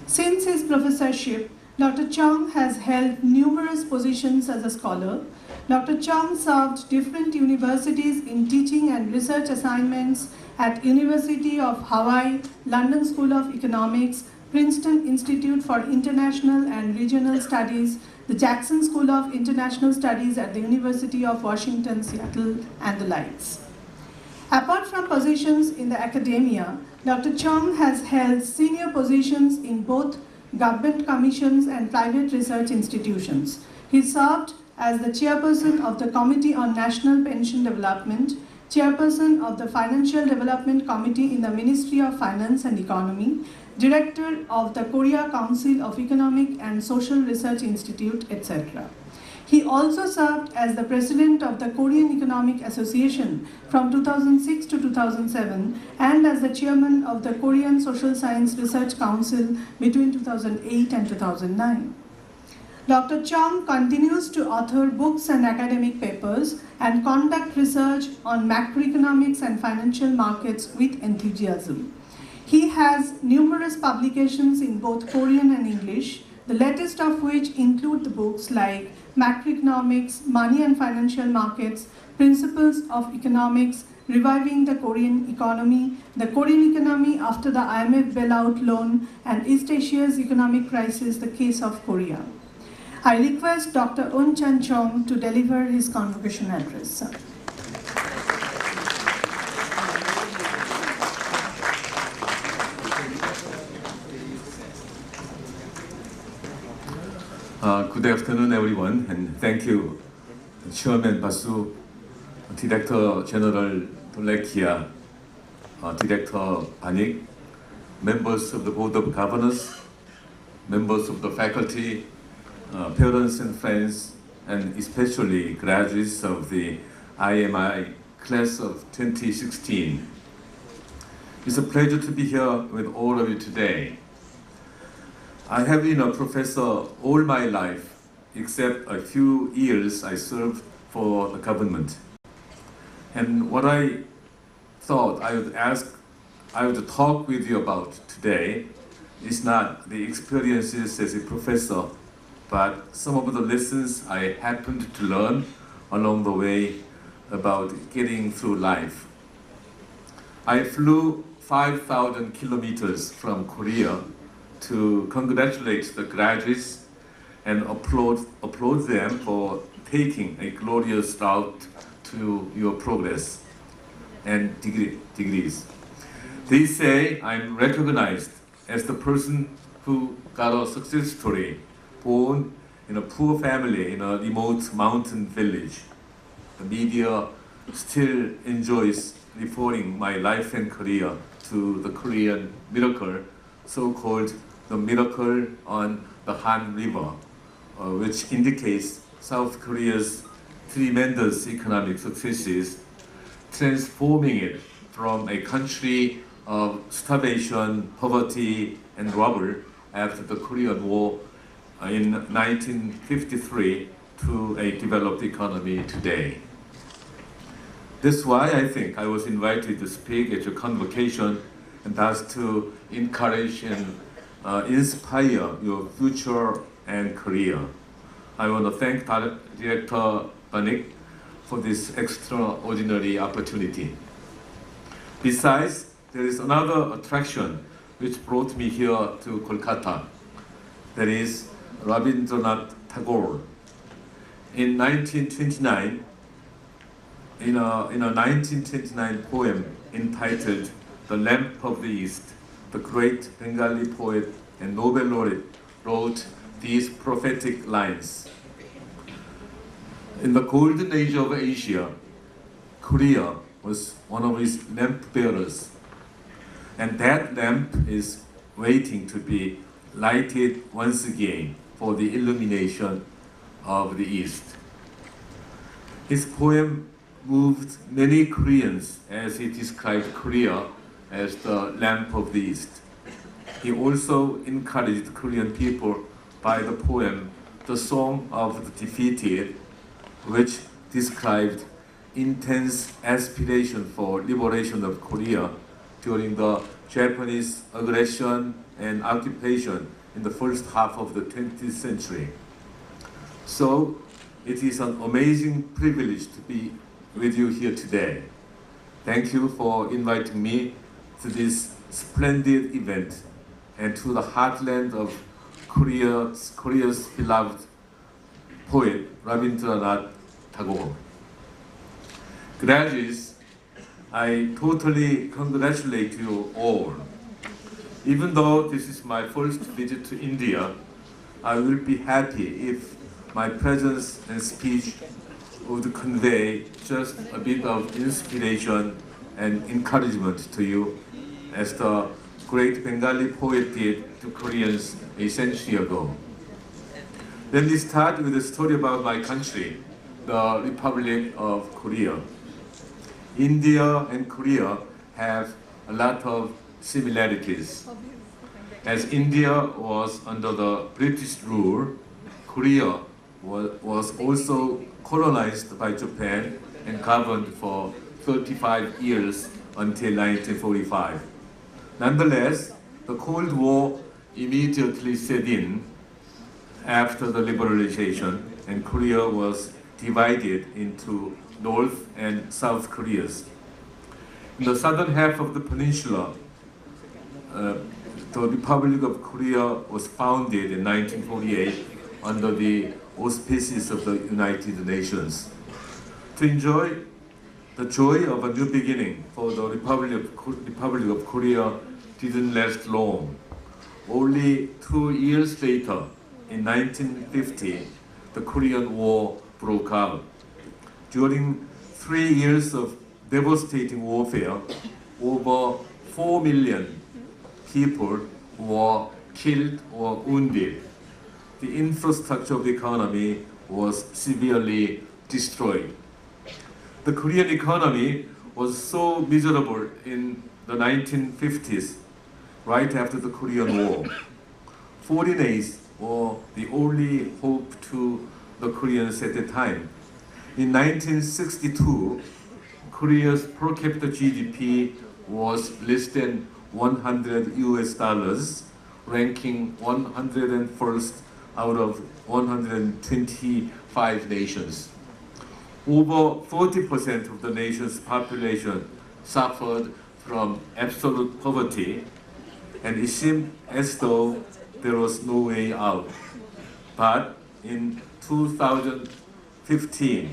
Since his professorship, Dr. Chung has held numerous positions as a scholar. Dr. Chung served different universities in teaching and research assignments at University of Hawaii, London School of Economics, Princeton Institute for International and Regional Studies, the Jackson School of International Studies at the University of Washington, Seattle, and the likes. Apart from positions in the academia, Dr. Chong has held senior positions in both government commissions and private research institutions. He served as the chairperson of the Committee on National Pension Development, chairperson of the Financial Development Committee in the Ministry of Finance and Economy, director of the Korea Council of Economic and Social Research Institute, etc. He also served as the president of the Korean Economic Association from 2006 to 2007 and as the chairman of the Korean Social Science Research Council between 2008 and 2009. Dr. Chong continues to author books and academic papers and conduct research on macroeconomics and financial markets with enthusiasm. He has numerous publications in both Korean and English, the latest of which include the books like Macroeconomics, Money and Financial Markets, Principles of Economics, Reviving the Korean Economy, the Korean Economy After the IMF Bailout Loan, and East Asia's Economic Crisis, the Case of Korea. I request Dr. Eun Chan Chong to deliver his convocation address, sir. Good afternoon, everyone, and thank you, Chairman Basu, Director General Dolekia, Director Panik, members of the Board of Governors, members of the faculty, parents and friends, and especially graduates of the IMI class of 2016. It's a pleasure to be here with all of you today. I have been a professor all my life, except a few years I served for the government. And what I thought I would talk with you about today is not the experiences as a professor, but some of the lessons I happened to learn along the way about getting through life. I flew 5,000 kilometers from Korea to congratulate the graduates and applaud them for taking a glorious route to your progress and degrees. They say I'm recognized as the person who got a success story, born in a poor family in a remote mountain village. The media still enjoys reporting my life and career to the Korean miracle, so-called the miracle on the Han River, which indicates South Korea's tremendous economic successes, transforming it from a country of starvation, poverty, and rubble after the Korean War in 1953 to a developed economy today. That's why I think I was invited to speak at your convocation, and thus to encourage and inspire your future and career. I want to thank Director Panik for this extraordinary opportunity. Besides, there is another attraction which brought me here to Kolkata. That is Rabindranath Tagore. In 1929, in a 1929 poem entitled The Lamp of the East, the great Bengali poet and Nobel laureate wrote these prophetic lines. In the golden age of Asia, Korea was one of its lamp bearers, and that lamp is waiting to be lighted once again for the illumination of the East. His poem moved many Koreans as he described Korea as the lamp of the East. He also encouraged Korean people by the poem The Song of the Defeated, which described intense aspiration for liberation of Korea during the Japanese aggression and occupation in the first half of the 20th century. So it is an amazing privilege to be with you here today. Thank you for inviting me to this splendid event, and to the heartland of Korea's beloved poet Rabindranath Tagore. Graduates, I totally congratulate you all. Even though this is my first visit to India, I will be happy if my presence and speech would convey just a bit of inspiration and encouragement to you, as the great Bengali poet did to Koreans a century ago. Let me start with a story about my country, the Republic of Korea. India and Korea have a lot of similarities. As India was under the British rule, Korea was also colonized by Japan and governed for 35 years until 1945. Nonetheless, the Cold War immediately set in after the liberalization, and Korea was divided into North and South Koreas. In the southern half of the peninsula, the Republic of Korea was founded in 1948 under the auspices of the United Nations. To enjoy the joy of a new beginning for the Republic of Korea didn't last long. Only 2 years later, in 1950, the Korean War broke out. During 3 years of devastating warfare, over 4 million people were killed or wounded. The infrastructure of the economy was severely destroyed. The Korean economy was so miserable in the 1950s, right after the Korean War. Foreign aids were the only hope to the Koreans at the time. In 1962, Korea's per capita GDP was less than $100, ranking 101st out of 125 nations. Over 40% of the nation's population suffered from absolute poverty, and it seemed as though there was no way out. But in 2015,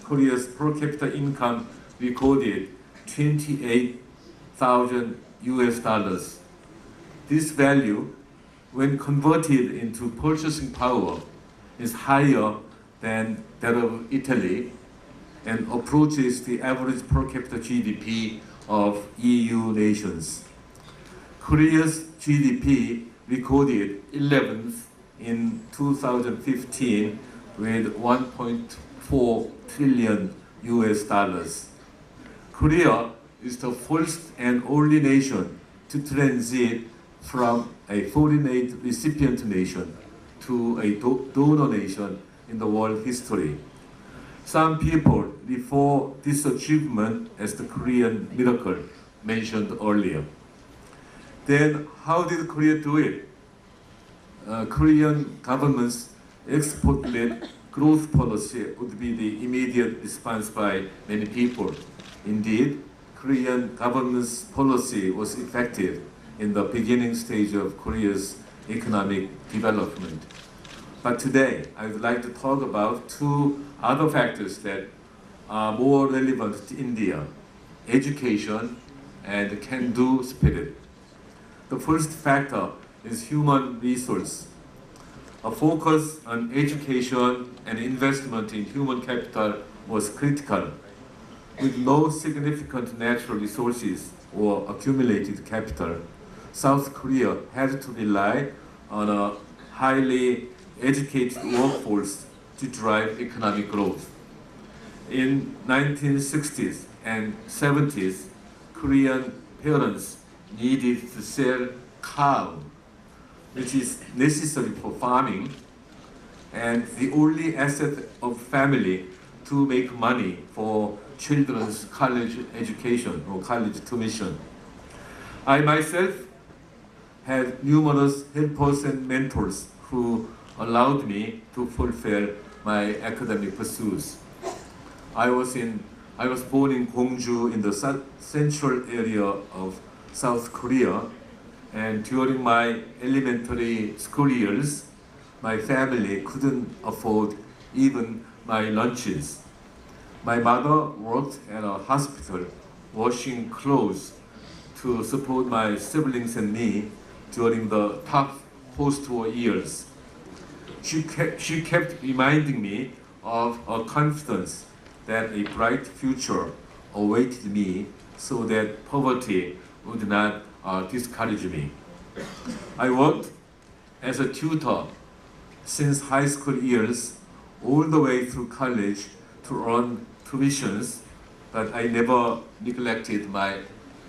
Korea's per capita income recorded $28,000. This value, when converted into purchasing power, is higher than that of Italy and approaches the average per capita GDP of EU nations. Korea's GDP recorded 11th in 2015 with $1.4 trillion. Korea is the first and only nation to transit from a foreign aid recipient nation to a donor nation in the world history. Some people refer this achievement as the Korean miracle mentioned earlier. Then how did Korea do it? Korean government's export-led growth policy would be the immediate response by many people. Indeed, Korean government's policy was effective in the beginning stage of Korea's economic development. But today, I would like to talk about two other factors that are more relevant to India: education and can-do spirit. The first factor is human resource. A focus on education and investment in human capital was critical. With no significant natural resources or accumulated capital, South Korea had to rely on a highly educated workforce to drive economic growth. In 1960s and 70s, Korean parents needed to sell cow, which is necessary for farming, and the only asset of family to make money for children's college education or college tuition. I myself had numerous helpers and mentors who allowed me to fulfill my academic pursuits. I was born in Gwangju in the central area of South Korea, and during my elementary school years, my family couldn't afford even my lunches. My mother worked at a hospital washing clothes to support my siblings and me during the tough post-war years. She kept reminding me of a confidence that a bright future awaited me so that poverty would not discourage me. I worked as a tutor since high school years all the way through college to earn tuitions, but I never neglected my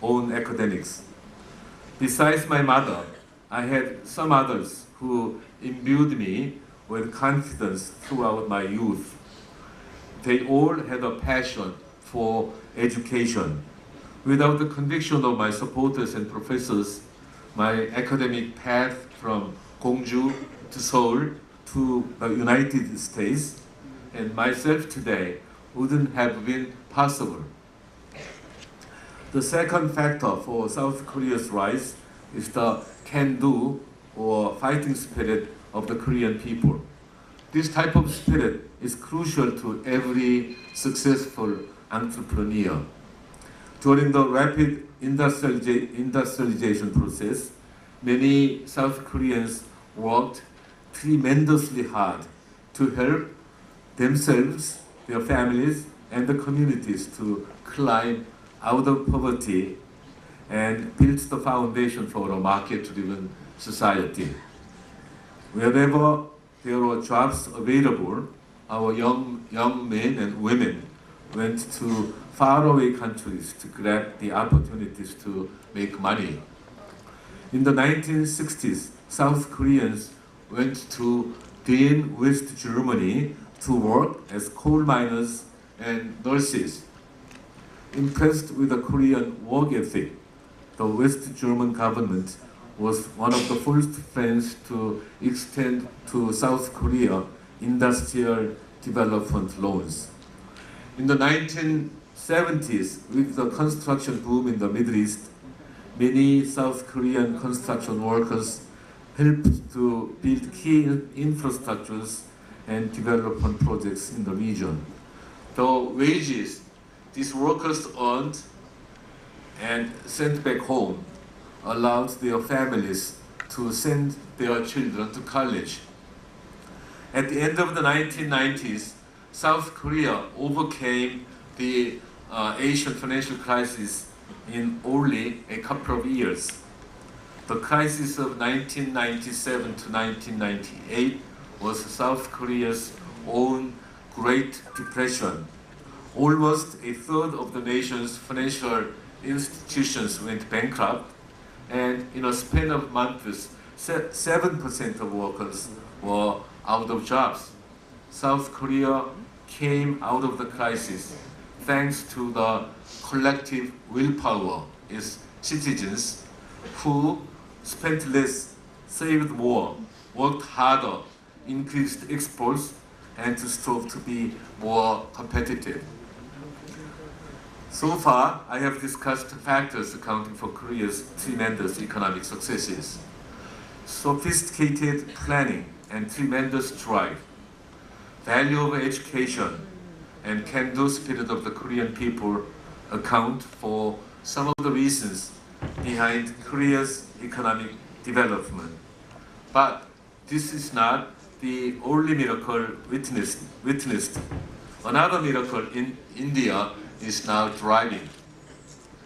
own academics. Besides my mother, I had some others who imbued me with confidence throughout my youth. They all had a passion for education. Without the conviction of my supporters and professors, my academic path from Gwangju to Seoul to the United States and myself today wouldn't have been possible. The second factor for South Korea's rise is the can-do or fighting spirit of the Korean people. This type of spirit is crucial to every successful entrepreneur. During the rapid industrialization process, many South Koreans worked tremendously hard to help themselves, their families, and the communities to climb out of poverty and build the foundation for a market-driven society. Wherever there were jobs available, our young men and women went to faraway countries to grab the opportunities to make money. In the 1960s, South Koreans went to Dien, West Germany to work as coal miners and nurses. Impressed with the Korean work ethic, the West German government was one of the first friends to extend to South Korea industrial development loans. In the 1970s, with the construction boom in the Middle East, many South Korean construction workers helped to build key infrastructures and development projects in the region. The wages these workers earned and sent back home allowed their families to send their children to college. At the end of the 1990s, South Korea overcame the Asian financial crisis in only a couple of years. The crisis of 1997 to 1998 was South Korea's own Great Depression. Almost a third of the nation's financial institutions went bankrupt, and in a span of months, 7% of workers were out of jobs. South Korea came out of the crisis thanks to the collective willpower of its citizens who spent less, saved more, worked harder, increased exports, and to strove to be more competitive. So far, I have discussed factors accounting for Korea's tremendous economic successes. Sophisticated planning and tremendous drive, value of education, and can-do spirit of the Korean people account for some of the reasons behind Korea's economic development. But this is not the only miracle witnessed. Another miracle in India is now thriving.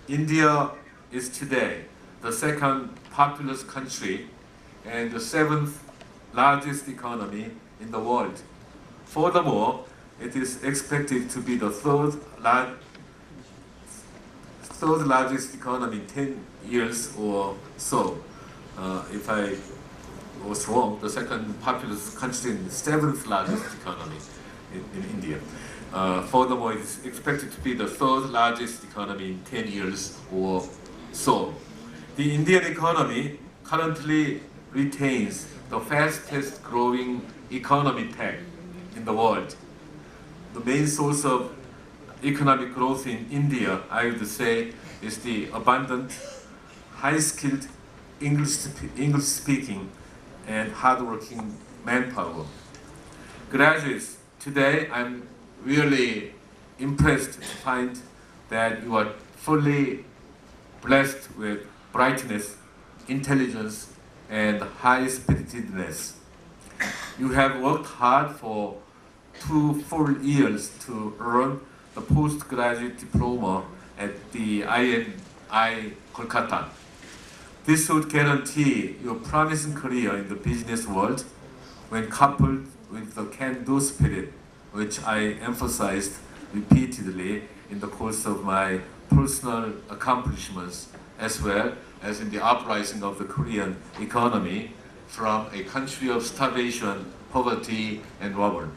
India is today the second populous country and the seventh largest economy in the world. Furthermore, it is expected to be the third largest economy in 10 years or so. If I was wrong, the second populous country and the seventh largest economy in India. Furthermore, it is expected to be the third largest economy in 10 years or so. The Indian economy currently retains the fastest growing economy tag in the world. The main source of economic growth in India, I would say, is the abundant, high-skilled English speaking and hardworking manpower. Graduates, today I'm really impressed to find that you are fully blessed with brightness, intelligence, and high-spiritedness. You have worked hard for 2 full years to earn the postgraduate diploma at the IMI-KOLKATA. This would guarantee your promising career in the business world when coupled with the can-do spirit, which I emphasized repeatedly in the course of my personal accomplishments, as well as in the uprising of the Korean economy from a country of starvation, poverty, and rubble.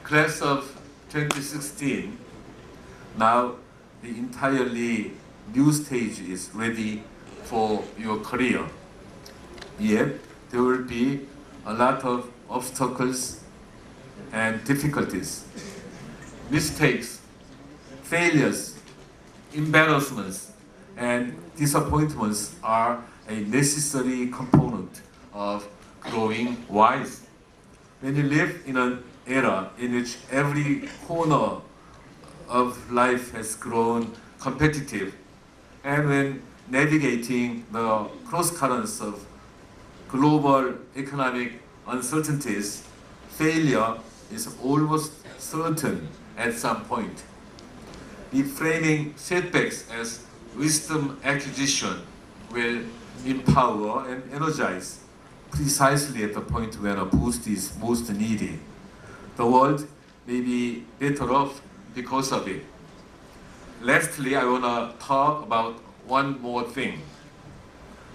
Class of 2016, now the entirely new stage is ready for your career. Yet, there will be a lot of obstacles and difficulties. Mistakes, failures, embarrassments, and disappointments are a necessary component of growing wise. When you live in an era in which every corner of life has grown competitive, and when navigating the cross currents of global economic uncertainties, failure is almost certain at some point. Reframing setbacks as wisdom acquisition will empower and energize precisely at the point when a boost is most needed. The world may be better off because of it. Lastly, I want to talk about one more thing.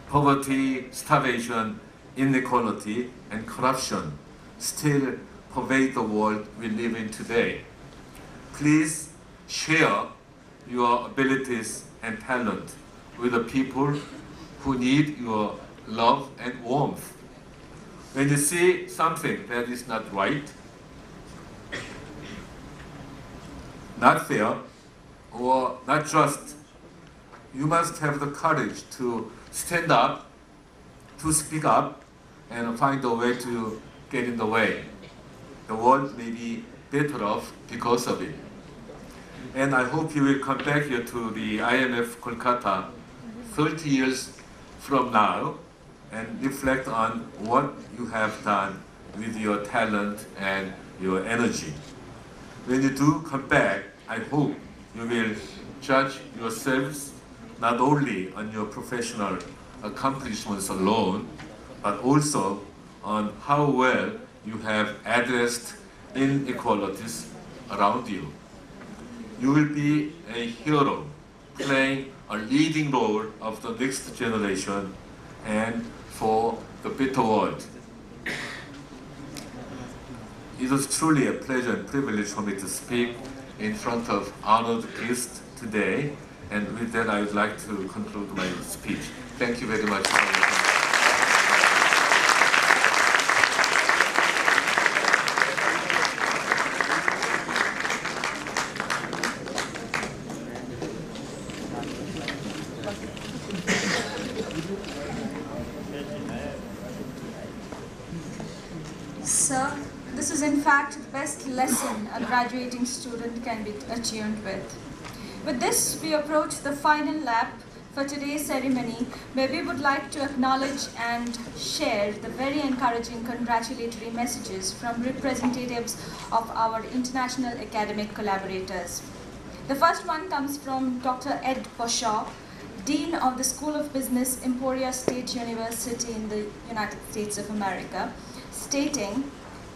Poverty, starvation, inequality, and corruption still pervade the world we live in today. Please share your abilities and talent with the people who need your love and warmth. When you see something that is not right, not fair, or not just, you must have the courage to stand up, to speak up, and find a way to get in the way. The world may be better off because of it. And I hope you will come back here to the IMF Kolkata 30 years from now and reflect on what you have done with your talent and your energy. When you do come back, I hope you will judge yourselves not only on your professional accomplishments alone, but also on how well you have addressed inequalities around you. You will be a hero, playing a leading role of the next generation and for the better world. It was truly a pleasure and privilege for me to speak in front of honored guests today, and with that I would like to conclude my speech. Thank you very much for your time. Sir, this is in fact the best lesson a graduating student can be attuned with. With this, we approach the final lap for today's ceremony, where we would like to acknowledge and share the very encouraging congratulatory messages from representatives of our international academic collaborators. The first one comes from Dr. Ed Poshaw, Dean of the School of Business, Emporia State University in the United States of America, stating,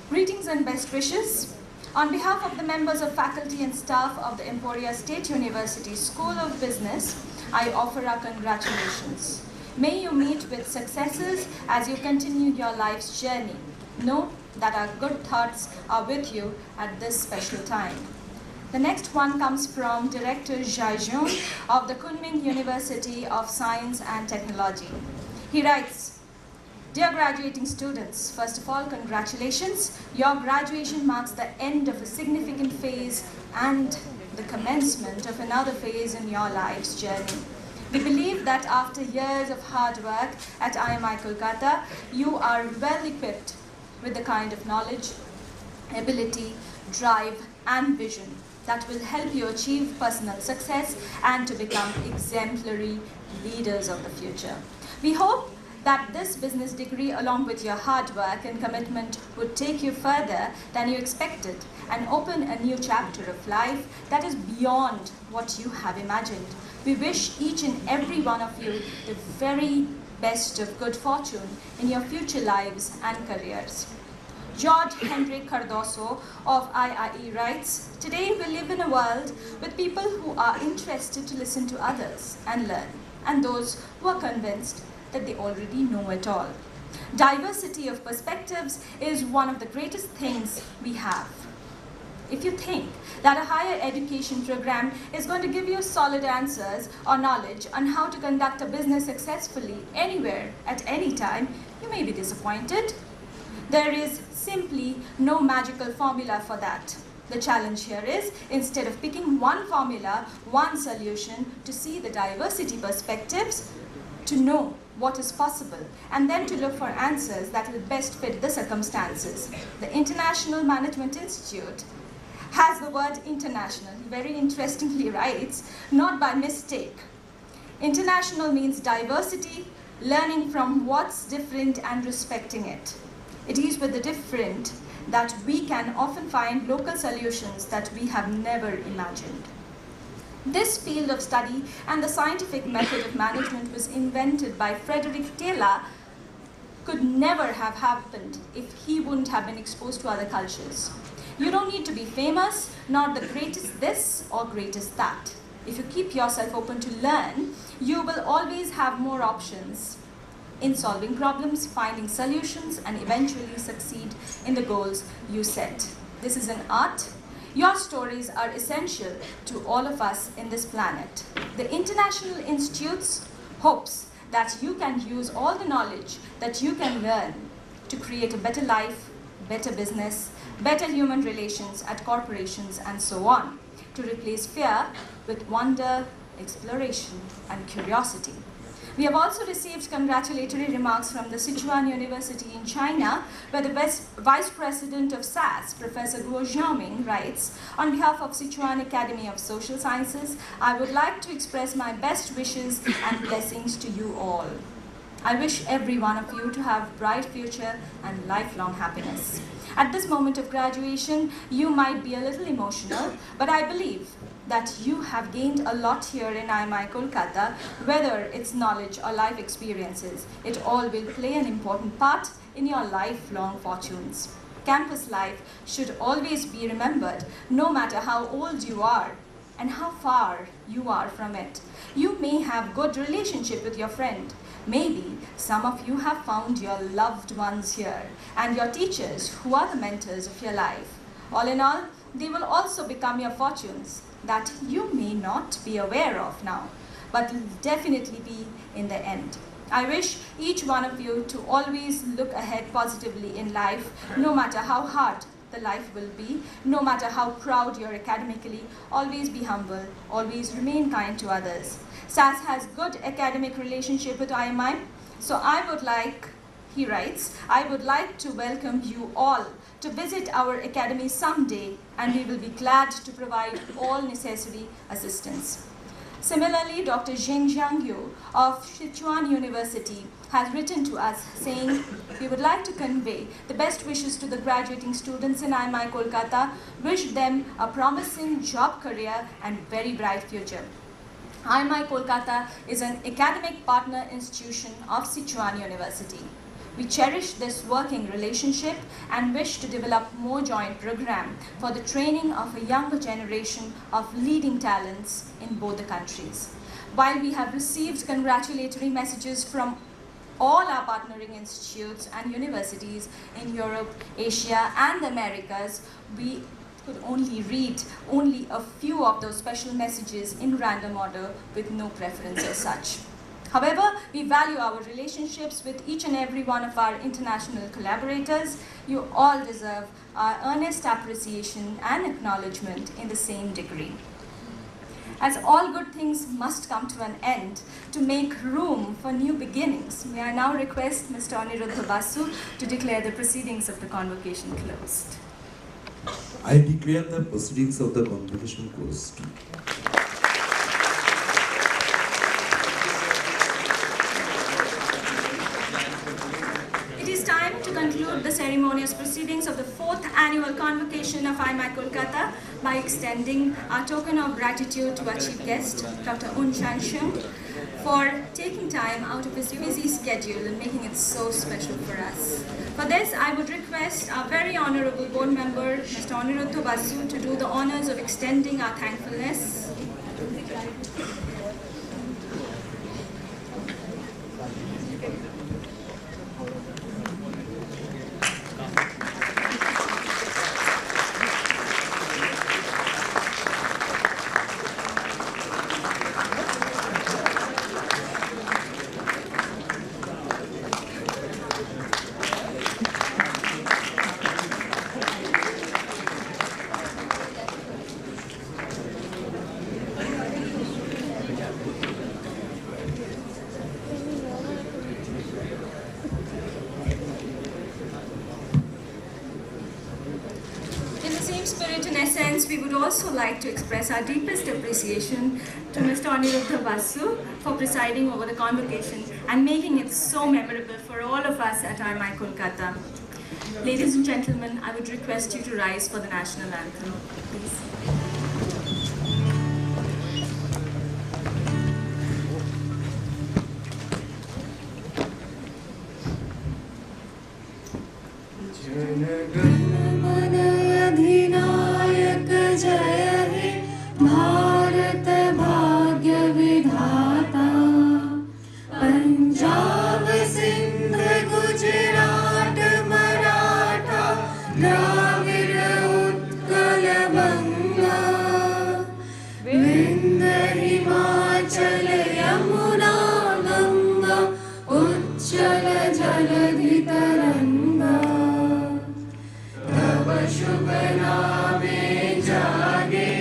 "Greetings and best wishes. On behalf of the members of faculty and staff of the Emporia State University School of Business, I offer our congratulations. May you meet with successes as you continue your life's journey. Know that our good thoughts are with you at this special time." The next one comes from Director Jaijon of the Kunming University of Science and Technology. He writes, "Dear graduating students, first of all, congratulations. Your graduation marks the end of a significant phase and the commencement of another phase in your life's journey. We believe that after years of hard work at IMI-KOLKATA, you are well equipped with the kind of knowledge, ability, drive, and vision that will help you achieve personal success and to become exemplary leaders of the future. We hope that this business degree, along with your hard work and commitment, would take you further than you expected and open a new chapter of life that is beyond what you have imagined. We wish each and every one of you the very best of good fortune in your future lives and careers. George Henrik Cardoso of IIE writes, "Today we live in a world with people who are interested to listen to others and learn, and those who are convinced that they already know it all. Diversity of perspectives is one of the greatest things we have. If you think that a higher education program is going to give you solid answers or knowledge on how to conduct a business successfully anywhere at any time, you may be disappointed. There is simply no magical formula for that. The challenge here is, instead of picking one formula, one solution, to see the diversity perspectives, to know what is possible, and then to look for answers that will best fit the circumstances. The International Management Institute has the word international, he very interestingly writes, not by mistake. International means diversity, learning from what's different and respecting it. It is with the different that we can often find local solutions that we have never imagined. This field of study and the scientific method of management was invented by Frederick Taylor, could never have happened if he wouldn't have been exposed to other cultures. You don't need to be famous, nor the greatest this or greatest that. If you keep yourself open to learn, you will always have more options in solving problems, finding solutions, and eventually succeed in the goals you set. This is an art. Your stories are essential to all of us in this planet. The International Institute's hopes that you can use all the knowledge that you can learn to create a better life, better business, better human relations at corporations, and so on, to replace fear with wonder, exploration, and curiosity. We have also received congratulatory remarks from the Sichuan University in China, where the Vice President of SAS, Professor Guo Xiaoming, writes, "On behalf of Sichuan Academy of Social Sciences, I would like to express my best wishes and blessings to you all. I wish every one of you to have bright future and lifelong happiness." At this moment of graduation, you might be a little emotional, but I believe that you have gained a lot here in IMI-KOLKATA, whether it's knowledge or life experiences. It all will play an important part in your lifelong fortunes. Campus life should always be remembered, no matter how old you are and how far you are from it. You may have good relationship with your friend. Maybe some of you have found your loved ones here and your teachers who are the mentors of your life. All in all, they will also become your fortunes that you may not be aware of now, but will definitely be in the end. I wish each one of you to always look ahead positively in life, no matter how hard the life will be, no matter how proud you're academically. Always be humble, always remain kind to others. SAS has good academic relationship with IMI, so he writes, "I would like to welcome you all to visit our academy someday, and we will be glad to provide all necessary assistance." Similarly, Dr. Zheng Jiangyu of Sichuan University has written to us saying, "We would like to convey the best wishes to the graduating students in IMI-KOLKATA, wish them a promising job career and very bright future." IMI-KOLKATA is an academic partner institution of Sichuan University. We cherish this working relationship and wish to develop more joint programs for the training of a younger generation of leading talents in both the countries. While we have received congratulatory messages from all our partnering institutes and universities in Europe, Asia, and the Americas, we could only read a few of those special messages in random order with no preference as such. However, we value our relationships with each and every one of our international collaborators. You all deserve our earnest appreciation and acknowledgement in the same degree. As all good things must come to an end, to make room for new beginnings, may I now request Mr. Aniruddha Basu to declare the proceedings of the convocation closed. I declare the proceedings of the convocation closed. It is time to conclude the ceremonious proceedings of the 4th annual convocation of IMI-KOLKATA by extending our token of gratitude to our chief guest, Dr. Un Chan-Shung, for taking time out of his busy schedule and making it so special for us. For this, I would request our very honorable board member, Mr. Aniruddha Basu, to do the honors of extending our thankfulness. Spirit, in essence, we would also like to express our deepest appreciation to Mr. Aniruddha Basu for presiding over the convocation and making it so memorable for all of us at IMI-KOLKATA. Ladies and gentlemen, I would request you to rise for the national anthem, please. Bharat भाग्य विधाता पंजाब सिंध गुजरात मराठा द्राविड़ उत्कल बंगा विंध्य हिमाचल यमुना गंगा उच्चल जलधि तरंगा तब शुभ नामे जागे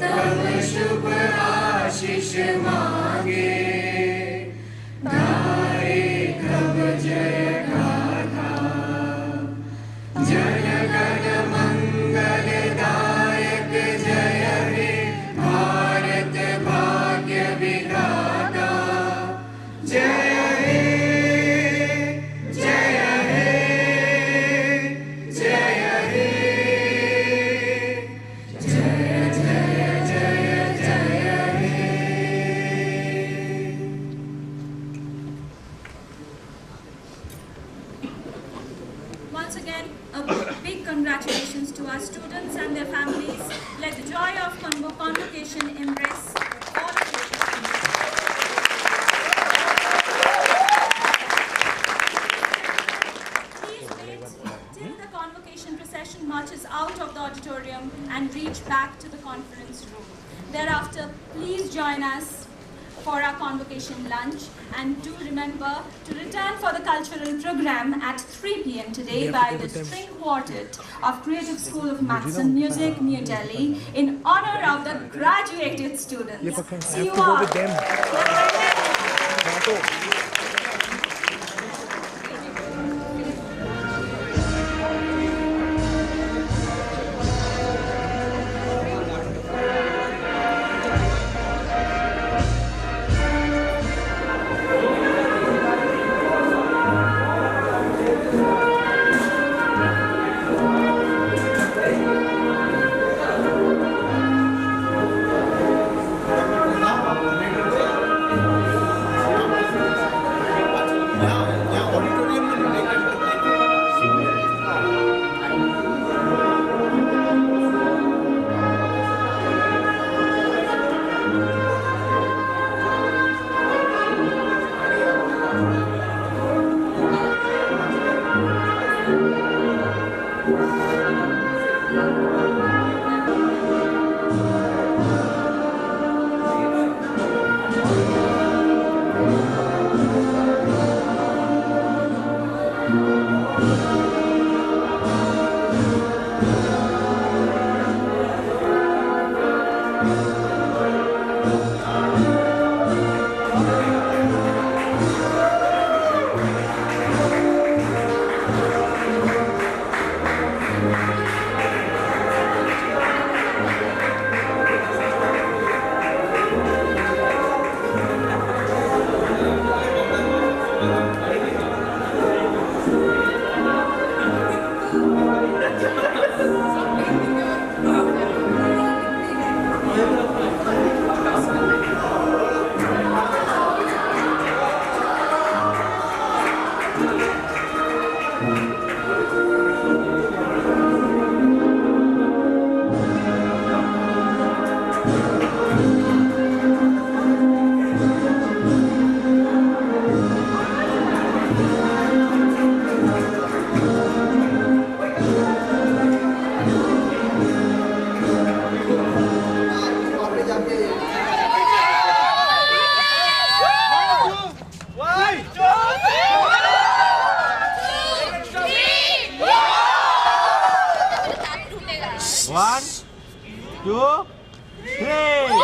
तब शुभ आशीष मांगे गाए कब जय गाथा जन गण मंगल दायक जय हे भारत भाग्य विधाता जय हे जय हे जय हे जय जय जय जय हे। Once again, a big congratulations to our students and their families. Let the joy of convocation embrace all of you. Please wait till the convocation procession marches out of the auditorium and reach back to the conference room. Thereafter, please join us for our convocation lunch, and do remember to return for the cultural program at 3 p.m. today by the String Quartet of Creative School of Maths and Music, New Delhi, in honor of the graduated students. See you all. 1, 2, 3.